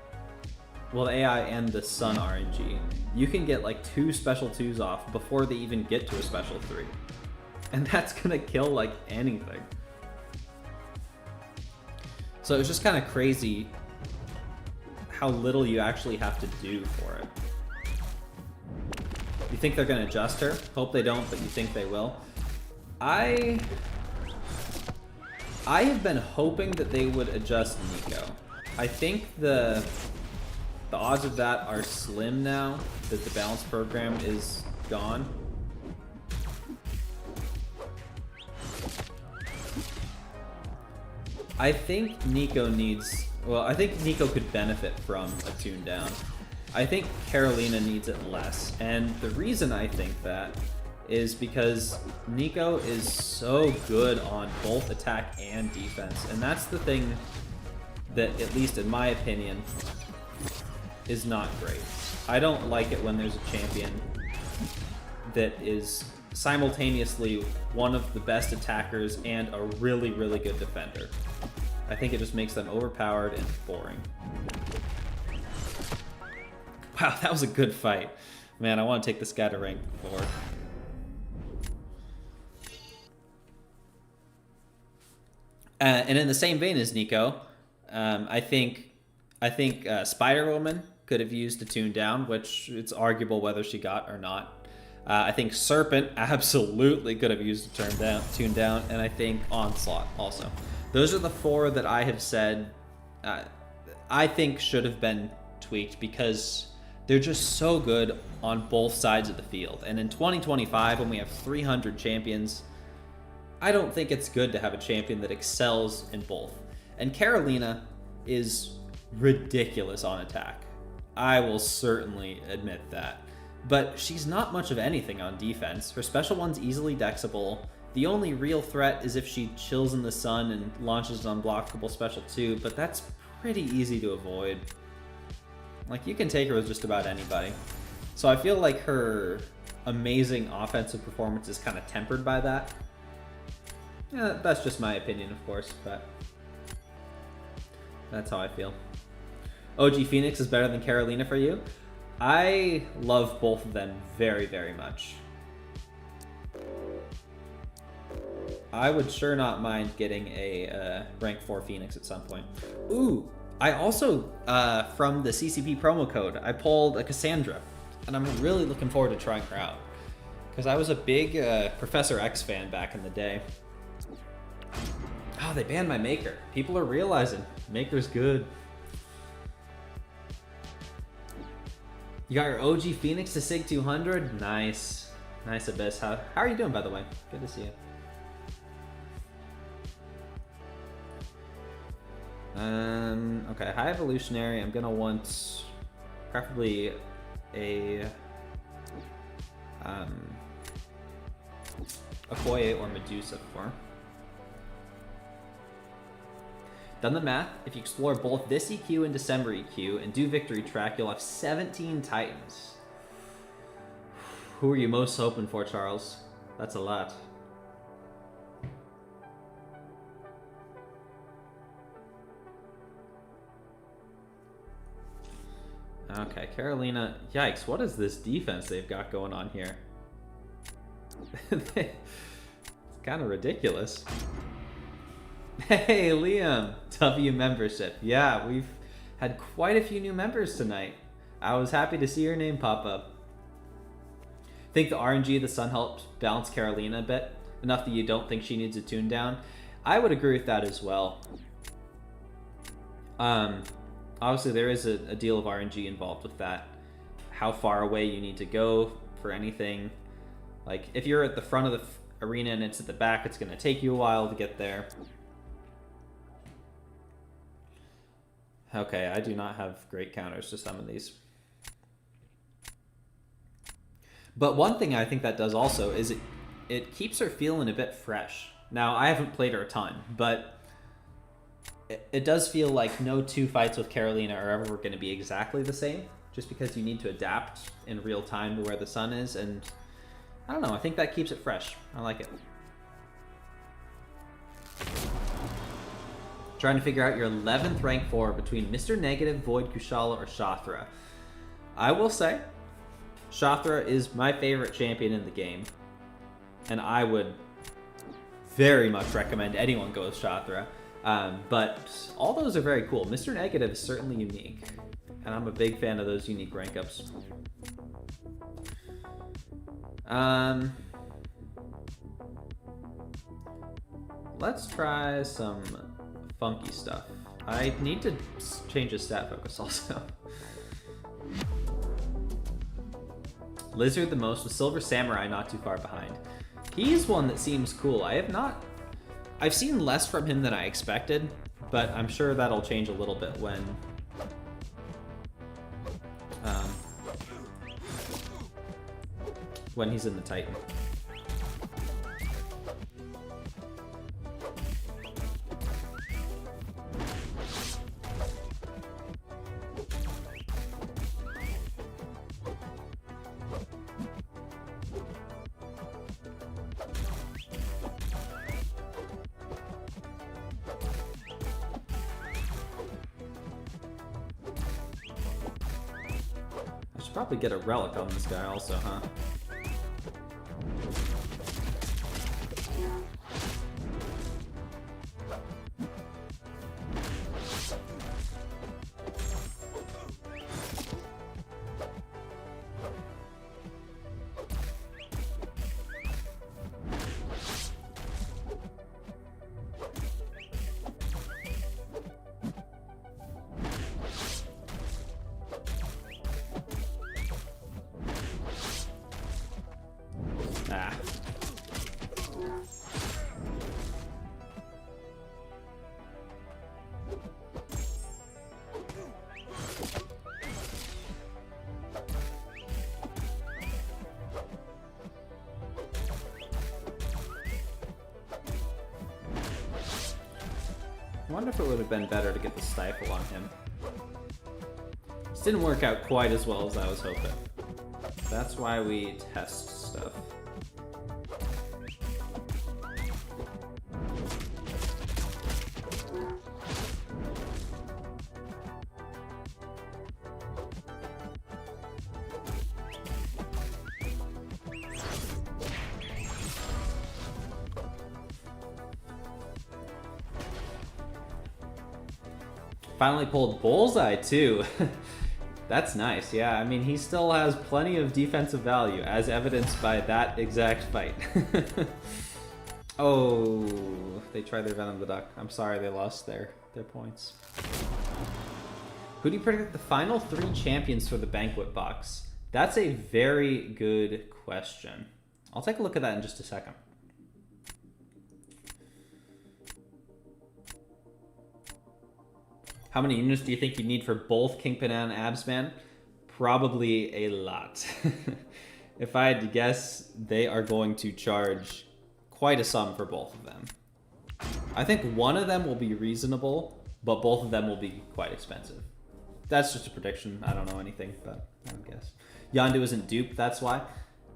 well, the AI and the Sun RNG, you can get like 2 special 2s off before they even get to a special 3. And that's gonna kill like anything. So it's just kind of crazy how little you actually have to do for it. You think they're gonna adjust her? Hope they don't, but you think they will. I have been hoping that they would adjust Nico. I think the odds of that are slim now that the balance program is gone. I think Nico needs, well, I think Nico could benefit from a tune down. I think Carolina needs it less. And the reason I think that is because Nico is so good on both attack and defense. And that's the thing that, at least in my opinion, is not great. I don't like it when there's a champion that is simultaneously one of the best attackers and a really, really good defender. I think it just makes them overpowered and boring. Wow, that was a good fight. Man, I want to take this guy to rank 4. And in the same vein as Nico, I think Spider-Woman could have used a tune down, which it's arguable whether she got or not. I think Serpent absolutely could have used a tune down, and I think Onslaught also. Those are the 4 that I have said I think should have been tweaked, because They're just so good on both sides of the field. And in 2025, when we have 300 champions, I don't think it's good to have a champion that excels in both. And Carolina is ridiculous on attack. I will certainly admit that. But she's not much of anything on defense. Her special one's easily dexable. The only real threat is if she chills in the sun and launches an unblockable special 2, but that's pretty easy to avoid. Like, you can take her with just about anybody. So I feel like her amazing offensive performance is kind of tempered by that. Yeah, that's just my opinion, of course, but that's how I feel. OG Phoenix is better than Carolina for you? I love both of them very, very much. I would sure not mind getting a rank 4 Phoenix at some point. Ooh, I also, from the CCP promo code, I pulled a Cassandra, and I'm really looking forward to trying her out. Because I was a big Professor X fan back in the day. Oh, they banned my Maker. People are realizing Maker's good. You got your OG Phoenix to Sig 200? Nice. Nice, Abyss. How are you doing, by the way? Good to see you. Okay, High Evolutionary. I'm gonna want preferably a Okoye or Medusa for. Done the math. If you explore both this EQ and December EQ and do Victory Track, you'll have 17 Titans. Who are you most hoping for, Charles? That's a lot. Okay, Carolina. Yikes, what is this defense they've got going on here? It's kind of ridiculous. Hey, Liam. W membership. Yeah, we've had quite a few new members tonight. I was happy to see your name pop up. Think the RNG of the sun helps balance Carolina a bit? Enough that you don't think she needs a tune down? I would agree with that as well. Obviously, there is a deal of RNG involved with that. How far away you need to go for anything. Like, if you're at the front of the arena and it's at the back, it's going to take you a while to get there. Okay, I do not have great counters to some of these. But one thing I think that does also is it keeps her feeling a bit fresh. Now, I haven't played her a ton, but it does feel like no two fights with Carolina are ever going to be exactly the same, just because you need to adapt in real time to where the sun is, and I don't know, I think that keeps it fresh. I like it. Trying to figure out your 11th rank 4 between Mr. Negative, Void, Kushala, or Shothra. I will say, Shothra is my favorite champion in the game, and I would very much recommend anyone go with Shothra. But all those are very cool. Mr. Negative is certainly unique, and I'm a big fan of those unique rank ups. Let's try some funky stuff. I need to change his stat focus also. Lizard the most with Silver Samurai not too far behind. He's one that seems cool. I've seen less from him than I expected, but I'm sure that'll change a little bit when he's in the Titan. Probably get a relic on this guy also, huh? I wonder if it would have been better to get the stifle on him. This didn't work out quite as well as I was hoping. That's why we test stuff. Finally pulled Bullseye too. That's nice, yeah. I mean, he still has plenty of defensive value, as evidenced by that exact fight. Oh, they tried their Venom the Duck. I'm sorry they lost their points. Who do you predict the final 3 champions for the Banquet box? That's a very good question. I'll take a look at that in just a second. How many units do you think you need for both Kingpin and Absman? Probably a lot. If I had to guess, they are going to charge quite a sum for both of them. I think one of them will be reasonable, but both of them will be quite expensive. That's just a prediction. I don't know anything, but I would guess. Yondu isn't duped, that's why.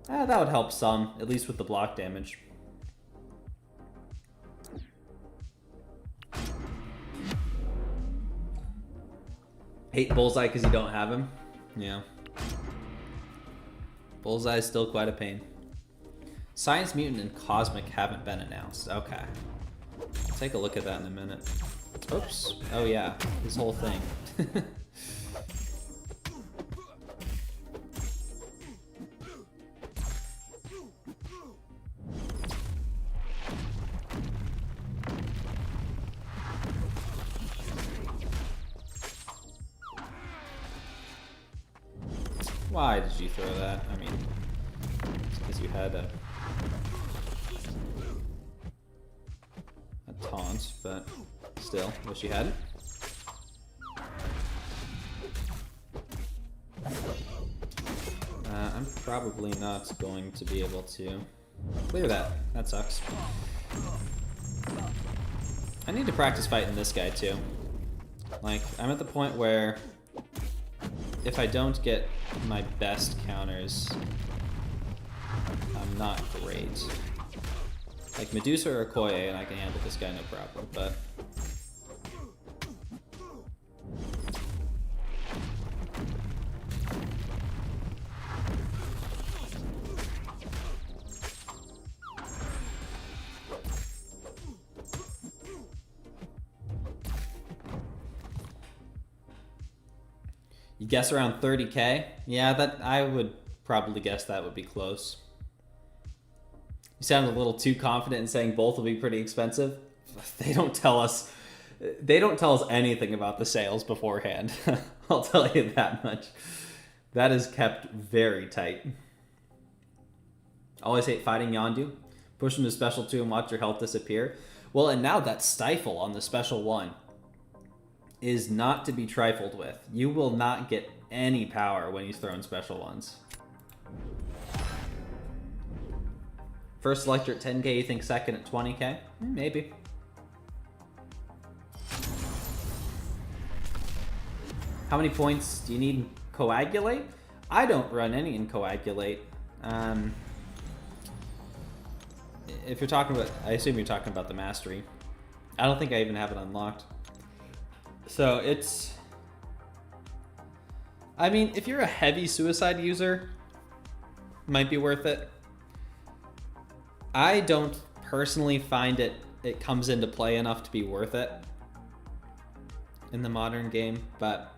That would help some, at least with the block damage. Hate Bullseye because you don't have him? Yeah. Bullseye is still quite a pain. Science Mutant and Cosmic haven't been announced. Okay. I'll take a look at that in a minute. Oops. Oh yeah, this whole thing. Why did you throw that? I mean, it's because you had a taunt, but still, wish you had it. I'm probably not going to be able to clear that. That sucks. I need to practice fighting this guy too. Like, I'm at the point where if I don't get my best counters, I'm not great. Like Medusa or Okoye, and I can handle this guy no problem, but you guess around 30K? Yeah, that I would probably guess that would be close. You sound a little too confident in saying both will be pretty expensive. They don't tell us anything about the sales beforehand. I'll tell you that much. That is kept very tight. Always hate fighting Yondu. Push him to special 2 and watch your health disappear. Well, and now that stifle on the special 1 is not to be trifled with. You will not get any power when he's throwing special 1s. First selector at 10K, you think second at 20K? Maybe. How many points do you need in Coagulate? I don't run any in Coagulate. If you're talking about, I assume you're talking about the Mastery. I don't think I even have it unlocked. So it's, I mean, if you're a heavy suicide user, might be worth it. I don't personally find it comes into play enough to be worth it in the modern game, but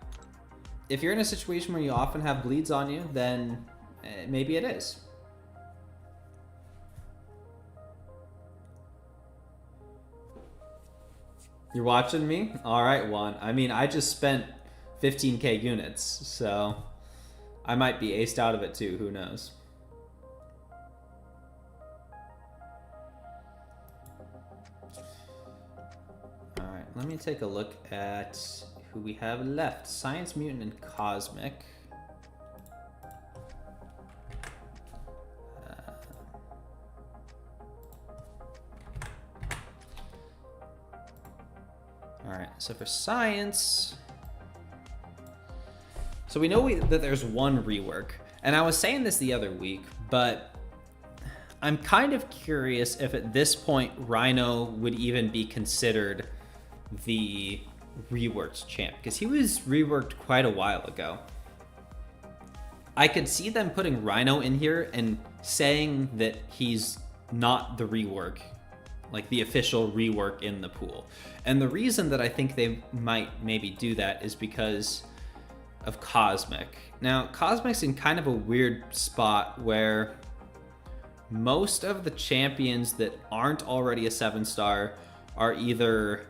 if you're in a situation where you often have bleeds on you, then maybe it is. You're watching me? All right, Juan. I mean, I just spent 15K units, so I might be aced out of it too, who knows? All right, let me take a look at who we have left. Science Mutant and Cosmic. All right, so for science... So we know that there's one rework, and I was saying this the other week, but I'm kind of curious if at this point Rhino would even be considered the reworked champ, because he was reworked quite a while ago. I could see them putting Rhino in here and saying that he's not the rework, like the official rework in the pool. And the reason that I think they might maybe do that is because of Cosmic. Now, Cosmic's in kind of a weird spot where most of the champions that aren't already a 7-star are either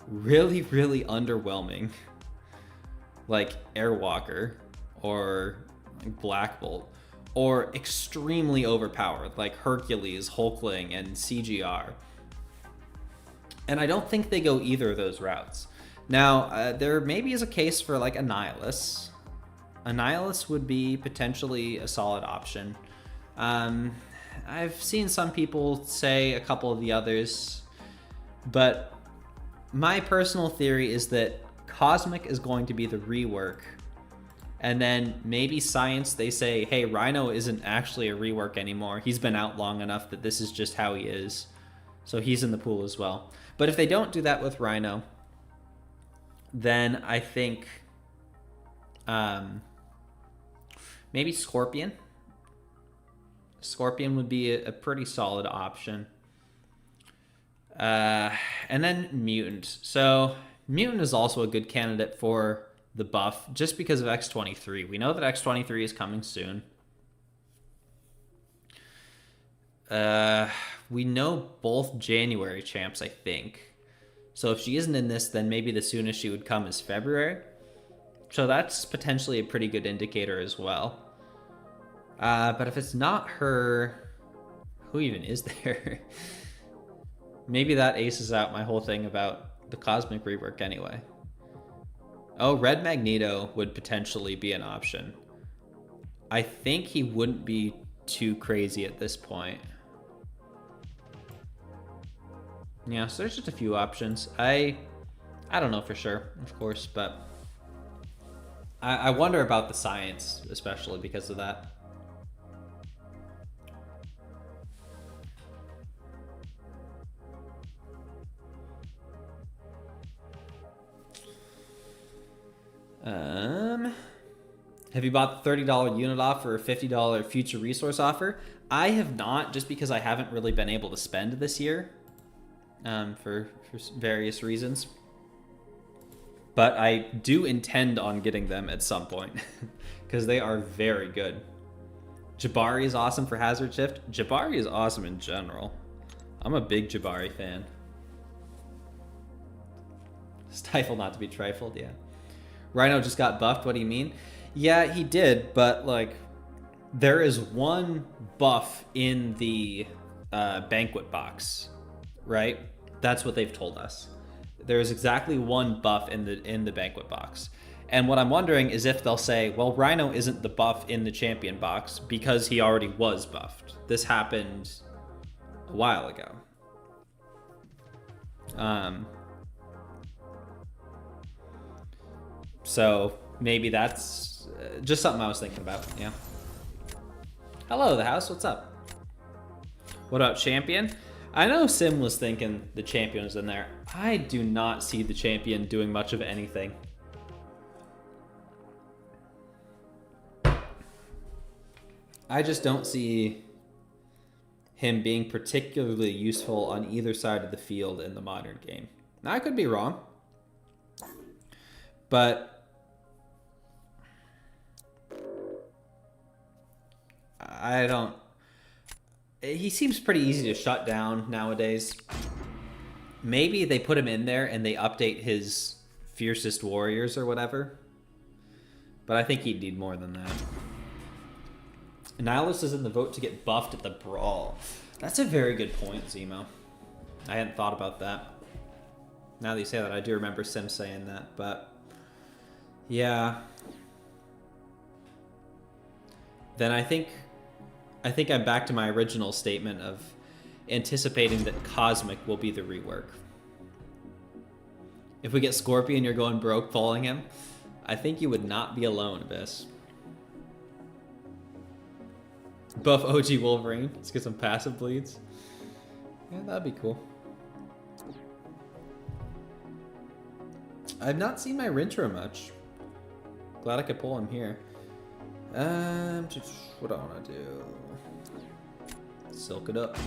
really, really underwhelming, like Airwalker or Black Bolt, or extremely overpowered, like Hercules, Hulkling, and CGR. And I don't think they go either of those routes. Now, there maybe is a case for like Annihilus. Annihilus would be potentially a solid option. I've seen some people say a couple of the others, but my personal theory is that Cosmic is going to be the rework, and then maybe Science, they say, hey, Rhino isn't actually a rework anymore. He's been out long enough that this is just how he is. So he's in the pool as well. But if they don't do that with Rhino, then I think maybe Scorpion. Scorpion would be a pretty solid option. And then Mutant. So Mutant is also a good candidate for the buff just because of X23. We know that X23 is coming soon. We know both January champs, I think. So if she isn't in this, then maybe the soonest she would come is February. So that's potentially a pretty good indicator as well. But if it's not her, who even is there? Maybe that aces out my whole thing about the Cosmic rework anyway. Oh, Red Magneto would potentially be an option. I think he wouldn't be too crazy at this point. Yeah, so there's just a few options. I don't know for sure, of course, but I wonder about the Science, especially because of that. Have you bought the $30 unit offer or $50 future resource offer? I have not, just because I haven't really been able to spend this year for various reasons. But I do intend on getting them at some point because they are very good. Jabari is awesome for Hazard Shift. Jabari is awesome in general. I'm a big Jabari fan. Stifle not to be trifled, yeah. Rhino just got buffed, what do you mean? Yeah, he did, but like there is one buff in the banquet box, right? That's what they've told us. There's exactly one buff in the banquet box. And what I'm wondering is if they'll say, well, Rhino isn't the buff in the champion box because he already was buffed. This happened a while ago. So maybe that's just something I was thinking about, yeah. Hello, the house, what's up? What about champion? I know Sim was thinking the champion was in there. I do not see the champion doing much of anything. I just don't see him being particularly useful on either side of the field in the modern game. Now, I could be wrong, but I don't... He seems pretty easy to shut down nowadays. Maybe they put him in there and they update his fiercest warriors or whatever. But I think he'd need more than that. Annihilus is in the vote to get buffed at the brawl. That's a very good point, Zemo. I hadn't thought about that. Now that you say that, I do remember Sim saying that, but... yeah. Then I think I'm back to my original statement of anticipating that Cosmic will be the rework. If we get Scorpion, you're going broke following him. I think you would not be alone, Abyss. Buff OG Wolverine. Let's get some passive bleeds. Yeah, that'd be cool. I've not seen my Rintra much. Glad I could pull him here. What do I want to do? Silk it up.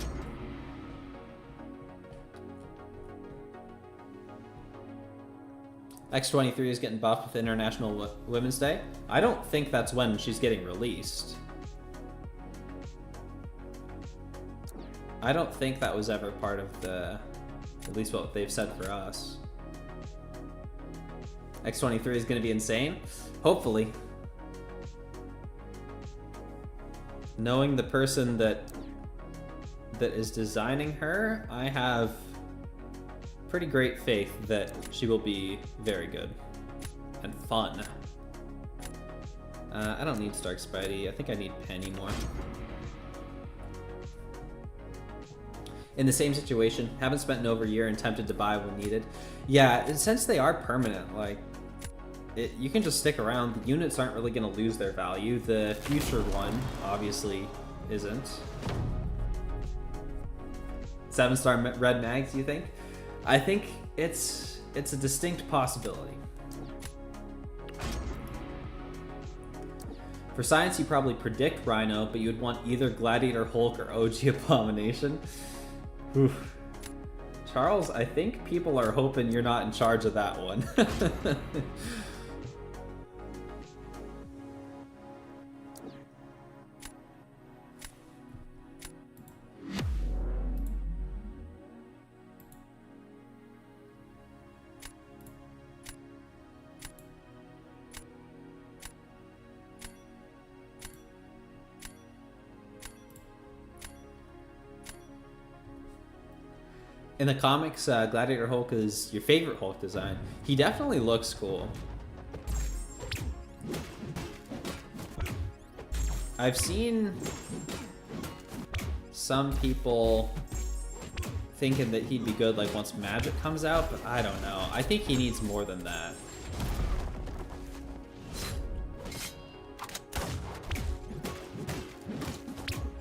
X23 is getting buffed with International Women's Day. I don't think that's when she's getting released. I don't think that was ever part of the, at least what they've said for us. X23 is going to be insane. Hopefully. Knowing the person that is designing her, I have pretty great faith that she will be very good and fun. I don't need StarkSpidey. I think I need Penny more. In the same situation, haven't spent in over a year and tempted to buy when needed. Yeah, and since they are permanent, like, you can just stick around. The units aren't really going to lose their value. The future one, obviously, isn't. 7-star red mags, you think? I think it's a distinct possibility. For science, you probably predict Rhino, but you would want either Gladiator Hulk or OG Abomination. Oof. Charles, I think people are hoping you're not in charge of that one. In the comics, Gladiator Hulk is your favorite Hulk design. He definitely looks cool. I've seen some people thinking that he'd be good like once Magic comes out, but I don't know. I think he needs more than that.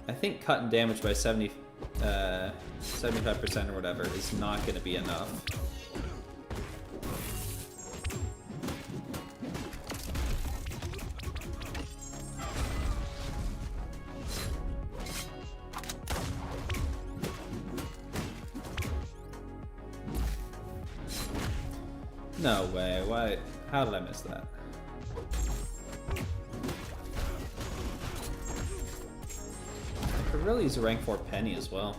I think cutting damage by 75% or whatever is not going to be enough. No way. Why? How did I miss that? I could really use a rank 4 Penny as well.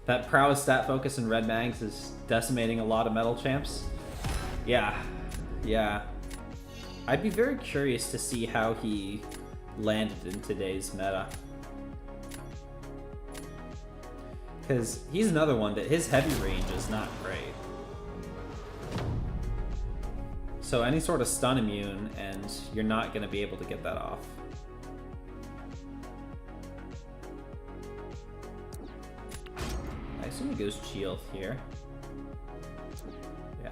That prowess stat focus in red mags is decimating a lot of metal champs. Yeah. I'd be very curious to see how he landed in today's meta. Because he's another one that his heavy range is not great. So any sort of stun immune and you're not going to be able to get that off. I assume he goes Shield here. Yeah.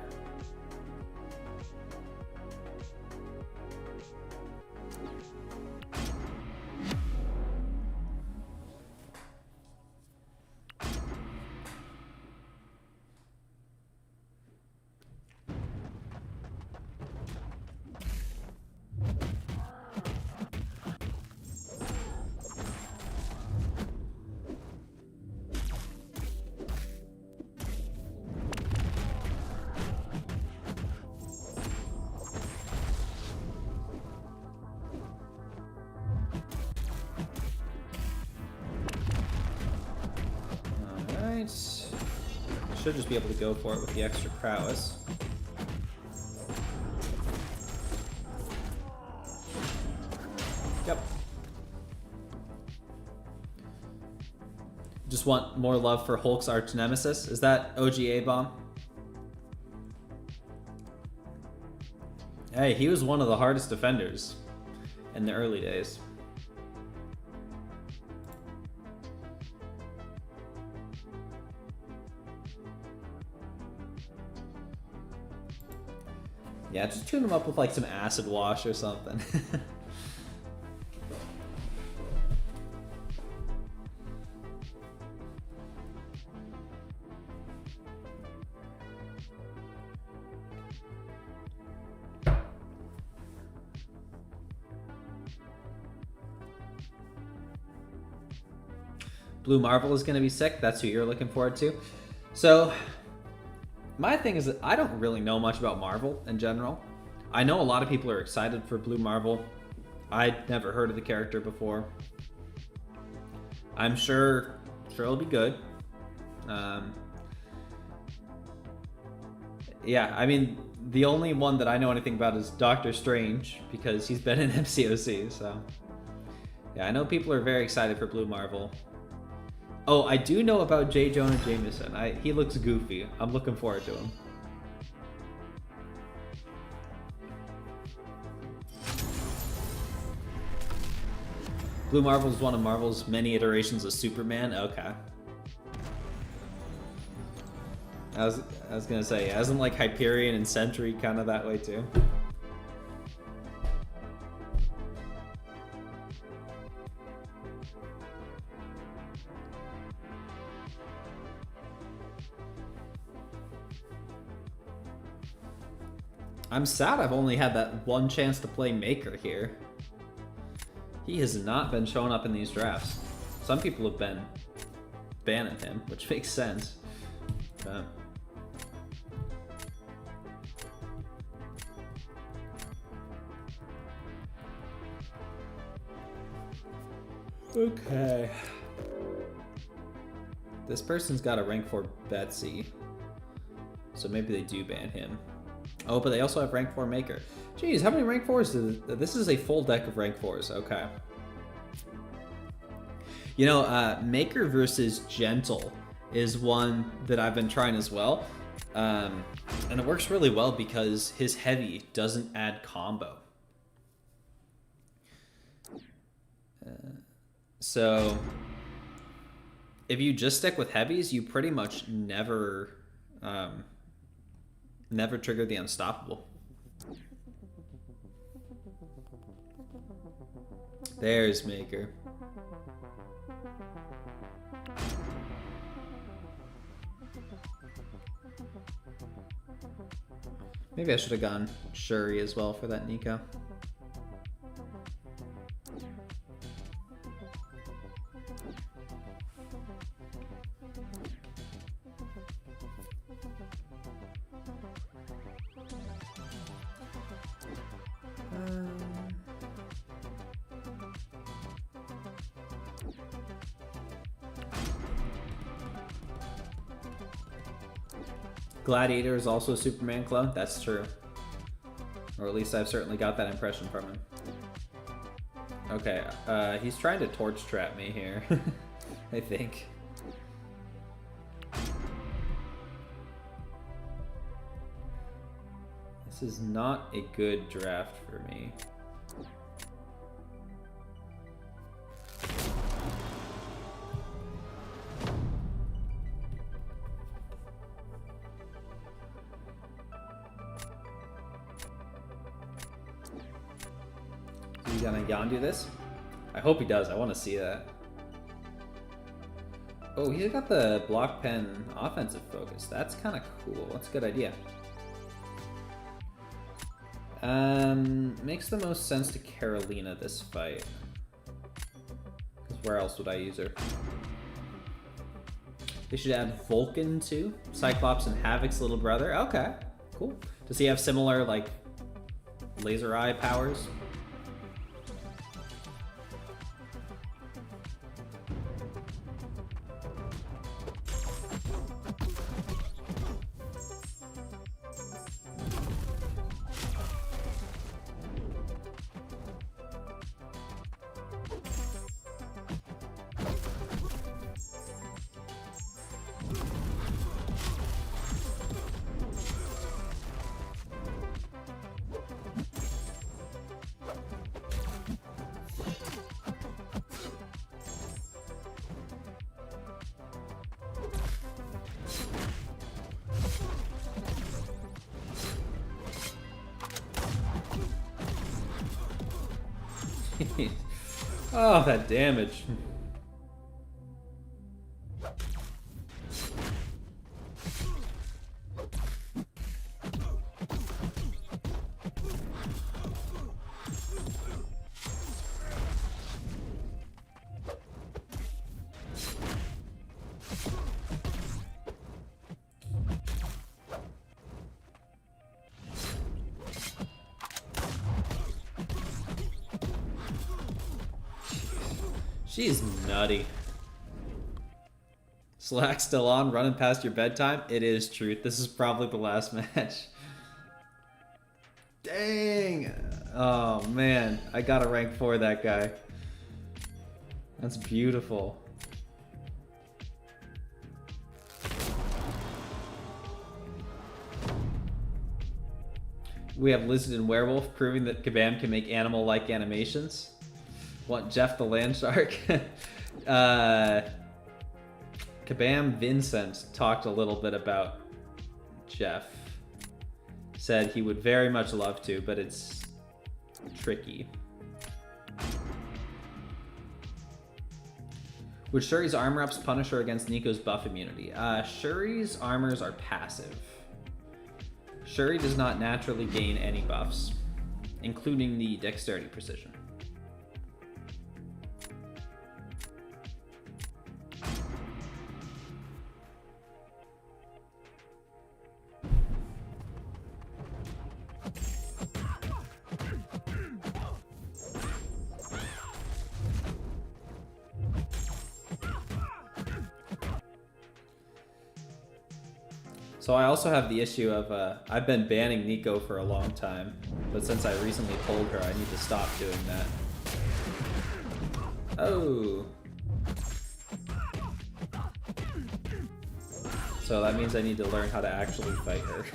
Should just be able to go for it with the extra prowess. Yep. Just want more love for Hulk's arch nemesis. Is that OGA bomb? Hey, he was one of the hardest defenders in the early days. Yeah, just tune him up with like some acid wash or something. Blue Marvel is going to be sick. That's who you're looking forward to. So my thing is that I don't really know much about Marvel in general. I know a lot of people are excited for Blue Marvel. I'd never heard of the character before. I'm sure it'll be good. Yeah, I mean, the only one that I know anything about is Doctor Strange because he's been in MCOC, so. Yeah, I know people are very excited for Blue Marvel. Oh, I do know about J. Jonah Jameson. He looks goofy. I'm looking forward to him. Blue Marvel is one of Marvel's many iterations of Superman. Okay. I was gonna say, isn't like Hyperion and Sentry kind of that way too? I'm sad I've only had that one chance to play Maker here. He has not been showing up in these drafts. Some people have been banning him, which makes sense. But... okay. This person's got a rank 4 Betsy, so maybe they do ban him. Oh, but they also have rank 4 Maker. Jeez, how many rank 4s? This is a full deck of rank 4s. Okay. You know, Maker versus Gentle is one that I've been trying as well. And it works really well because his heavy doesn't add combo. So if you just stick with heavies, you pretty much never trigger the unstoppable. There's Maker. Maybe I should have gone Shuri as well for that Nico. Gladiator is also a Superman clone. That's true. Or at least I've certainly got that impression from him. Okay, he's trying to torch trap me here, I think. This is not a good draft for me. He's gonna Yondu this? I hope he does. I want to see that. Oh, he's got the block pen offensive focus. That's kind of cool. That's a good idea. Makes the most sense to Carolina this fight. Because where else would I use her? They should add Vulcan too. Cyclops and Havoc's little brother. Okay, cool. Does he have similar like laser eye powers? Oh, that damage. She's nutty. Slack still on, running past your bedtime? It is truth. This is probably the last match. Dang! Oh man, I gotta rank 4 that guy. That's beautiful. We have Lizard and Werewolf proving that Kabammed can make animal-like animations. What, Jeff the Land Shark? Kabammed Vincent talked a little bit about Jeff. Said he would very much love to, but it's tricky. Would Shuri's armor ups punish her against Nico's buff immunity? Shuri's armors are passive. Shuri does not naturally gain any buffs, including the dexterity precision. So I also have the issue of, I've been banning Nico for a long time, but since I recently pulled her, I need to stop doing that. Oh. So that means I need to learn how to actually fight her.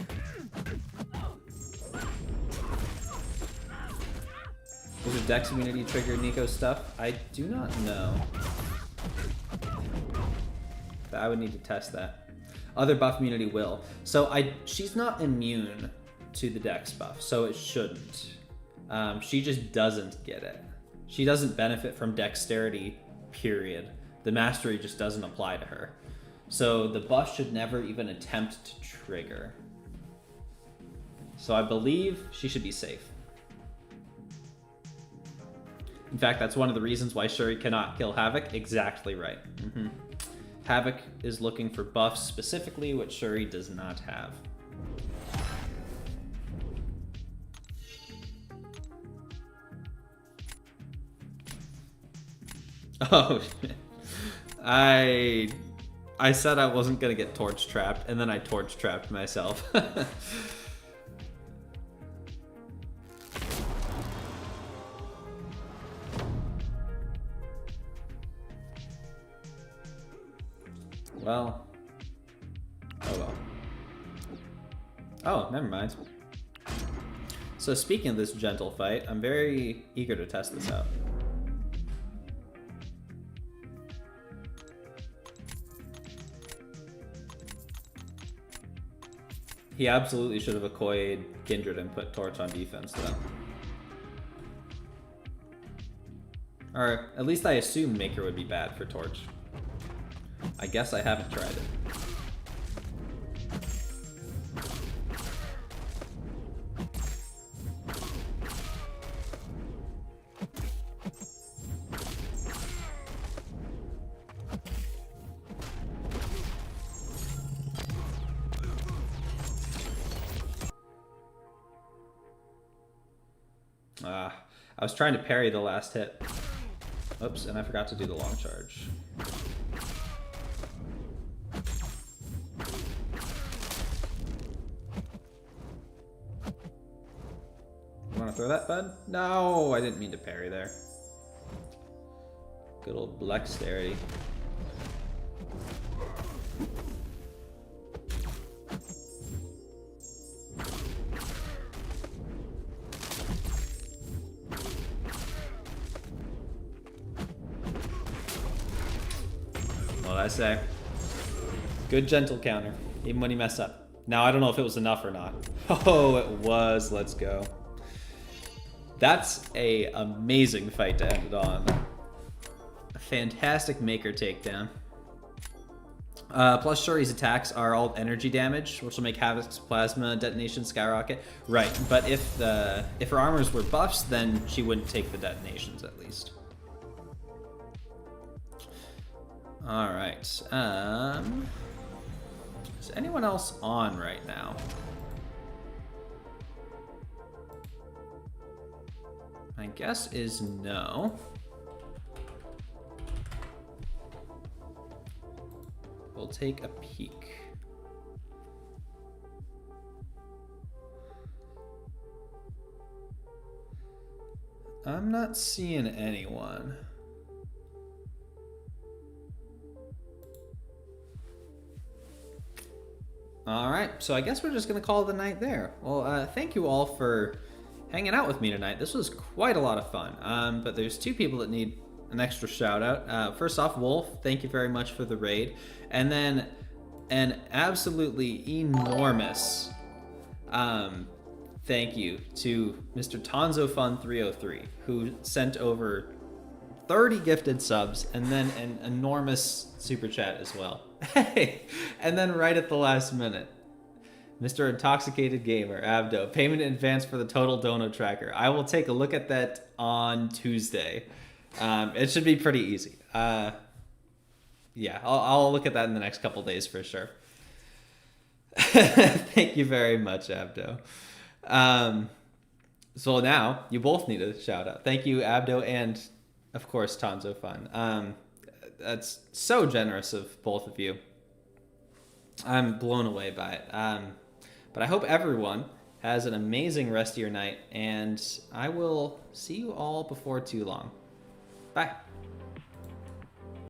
Does her Dex immunity trigger Nico's stuff? I do not know. I would need to test that. Other buff immunity will. So she's not immune to the Dex buff, so it shouldn't. She just doesn't get it. She doesn't benefit from dexterity, period. The mastery just doesn't apply to her. So the buff should never even attempt to trigger. So I believe she should be safe. In fact, that's one of the reasons why Shuri cannot kill Havoc. Exactly right. Havoc is looking for buffs specifically, which Shuri does not have. Oh, shit. I said I wasn't gonna get torch trapped, and then I torch trapped myself. Well. Oh well. Oh, never mind. So speaking of this gentle fight, I'm very eager to test this out. He absolutely should have Akoyed Kindred and put Torch on defense though. Or at least I assumed Maker would be bad for Torch. I guess I haven't tried it. I was trying to parry the last hit. Oops, and I forgot to do the long charge. You want to throw that, bud? No, I didn't mean to parry there. Good old Blacksterity. I say. Good gentle counter, even when you mess up. Now, I don't know if it was enough or not. Oh, it was. Let's go. That's a amazing fight to end it on. A fantastic Maker takedown. Plus Shuri's attacks are all energy damage, which will make Havoc's plasma detonation skyrocket. Right, but if her armors were buffs, then she wouldn't take the detonations at least. All right. Is anyone else on right now? My guess is no. We'll take a peek. I'm not seeing anyone. All right, so I guess we're just gonna call it the night there. Well, thank you all for hanging out with me tonight. This was quite a lot of fun, but there's two people that need an extra shout out. First off, Wolf, thank you very much for the raid. And then an absolutely enormous thank you to Mr. TonzoFun303, who sent over 30 gifted subs and then an enormous super chat as well. Hey, and then right at the last minute, Mr. Intoxicated Gamer, Abdo, payment in advance for the total dono tracker. I will take a look at that on Tuesday. It should be pretty easy. Yeah, I'll look at that in the next couple days for sure. Thank you very much, Abdo. So now you both need a shout out. Thank you, Abdo, and of course, Tonzo Fun. That's so generous of both of you. I'm blown away by it. But I hope everyone has an amazing rest of your night, and I will see you all before too long. Bye.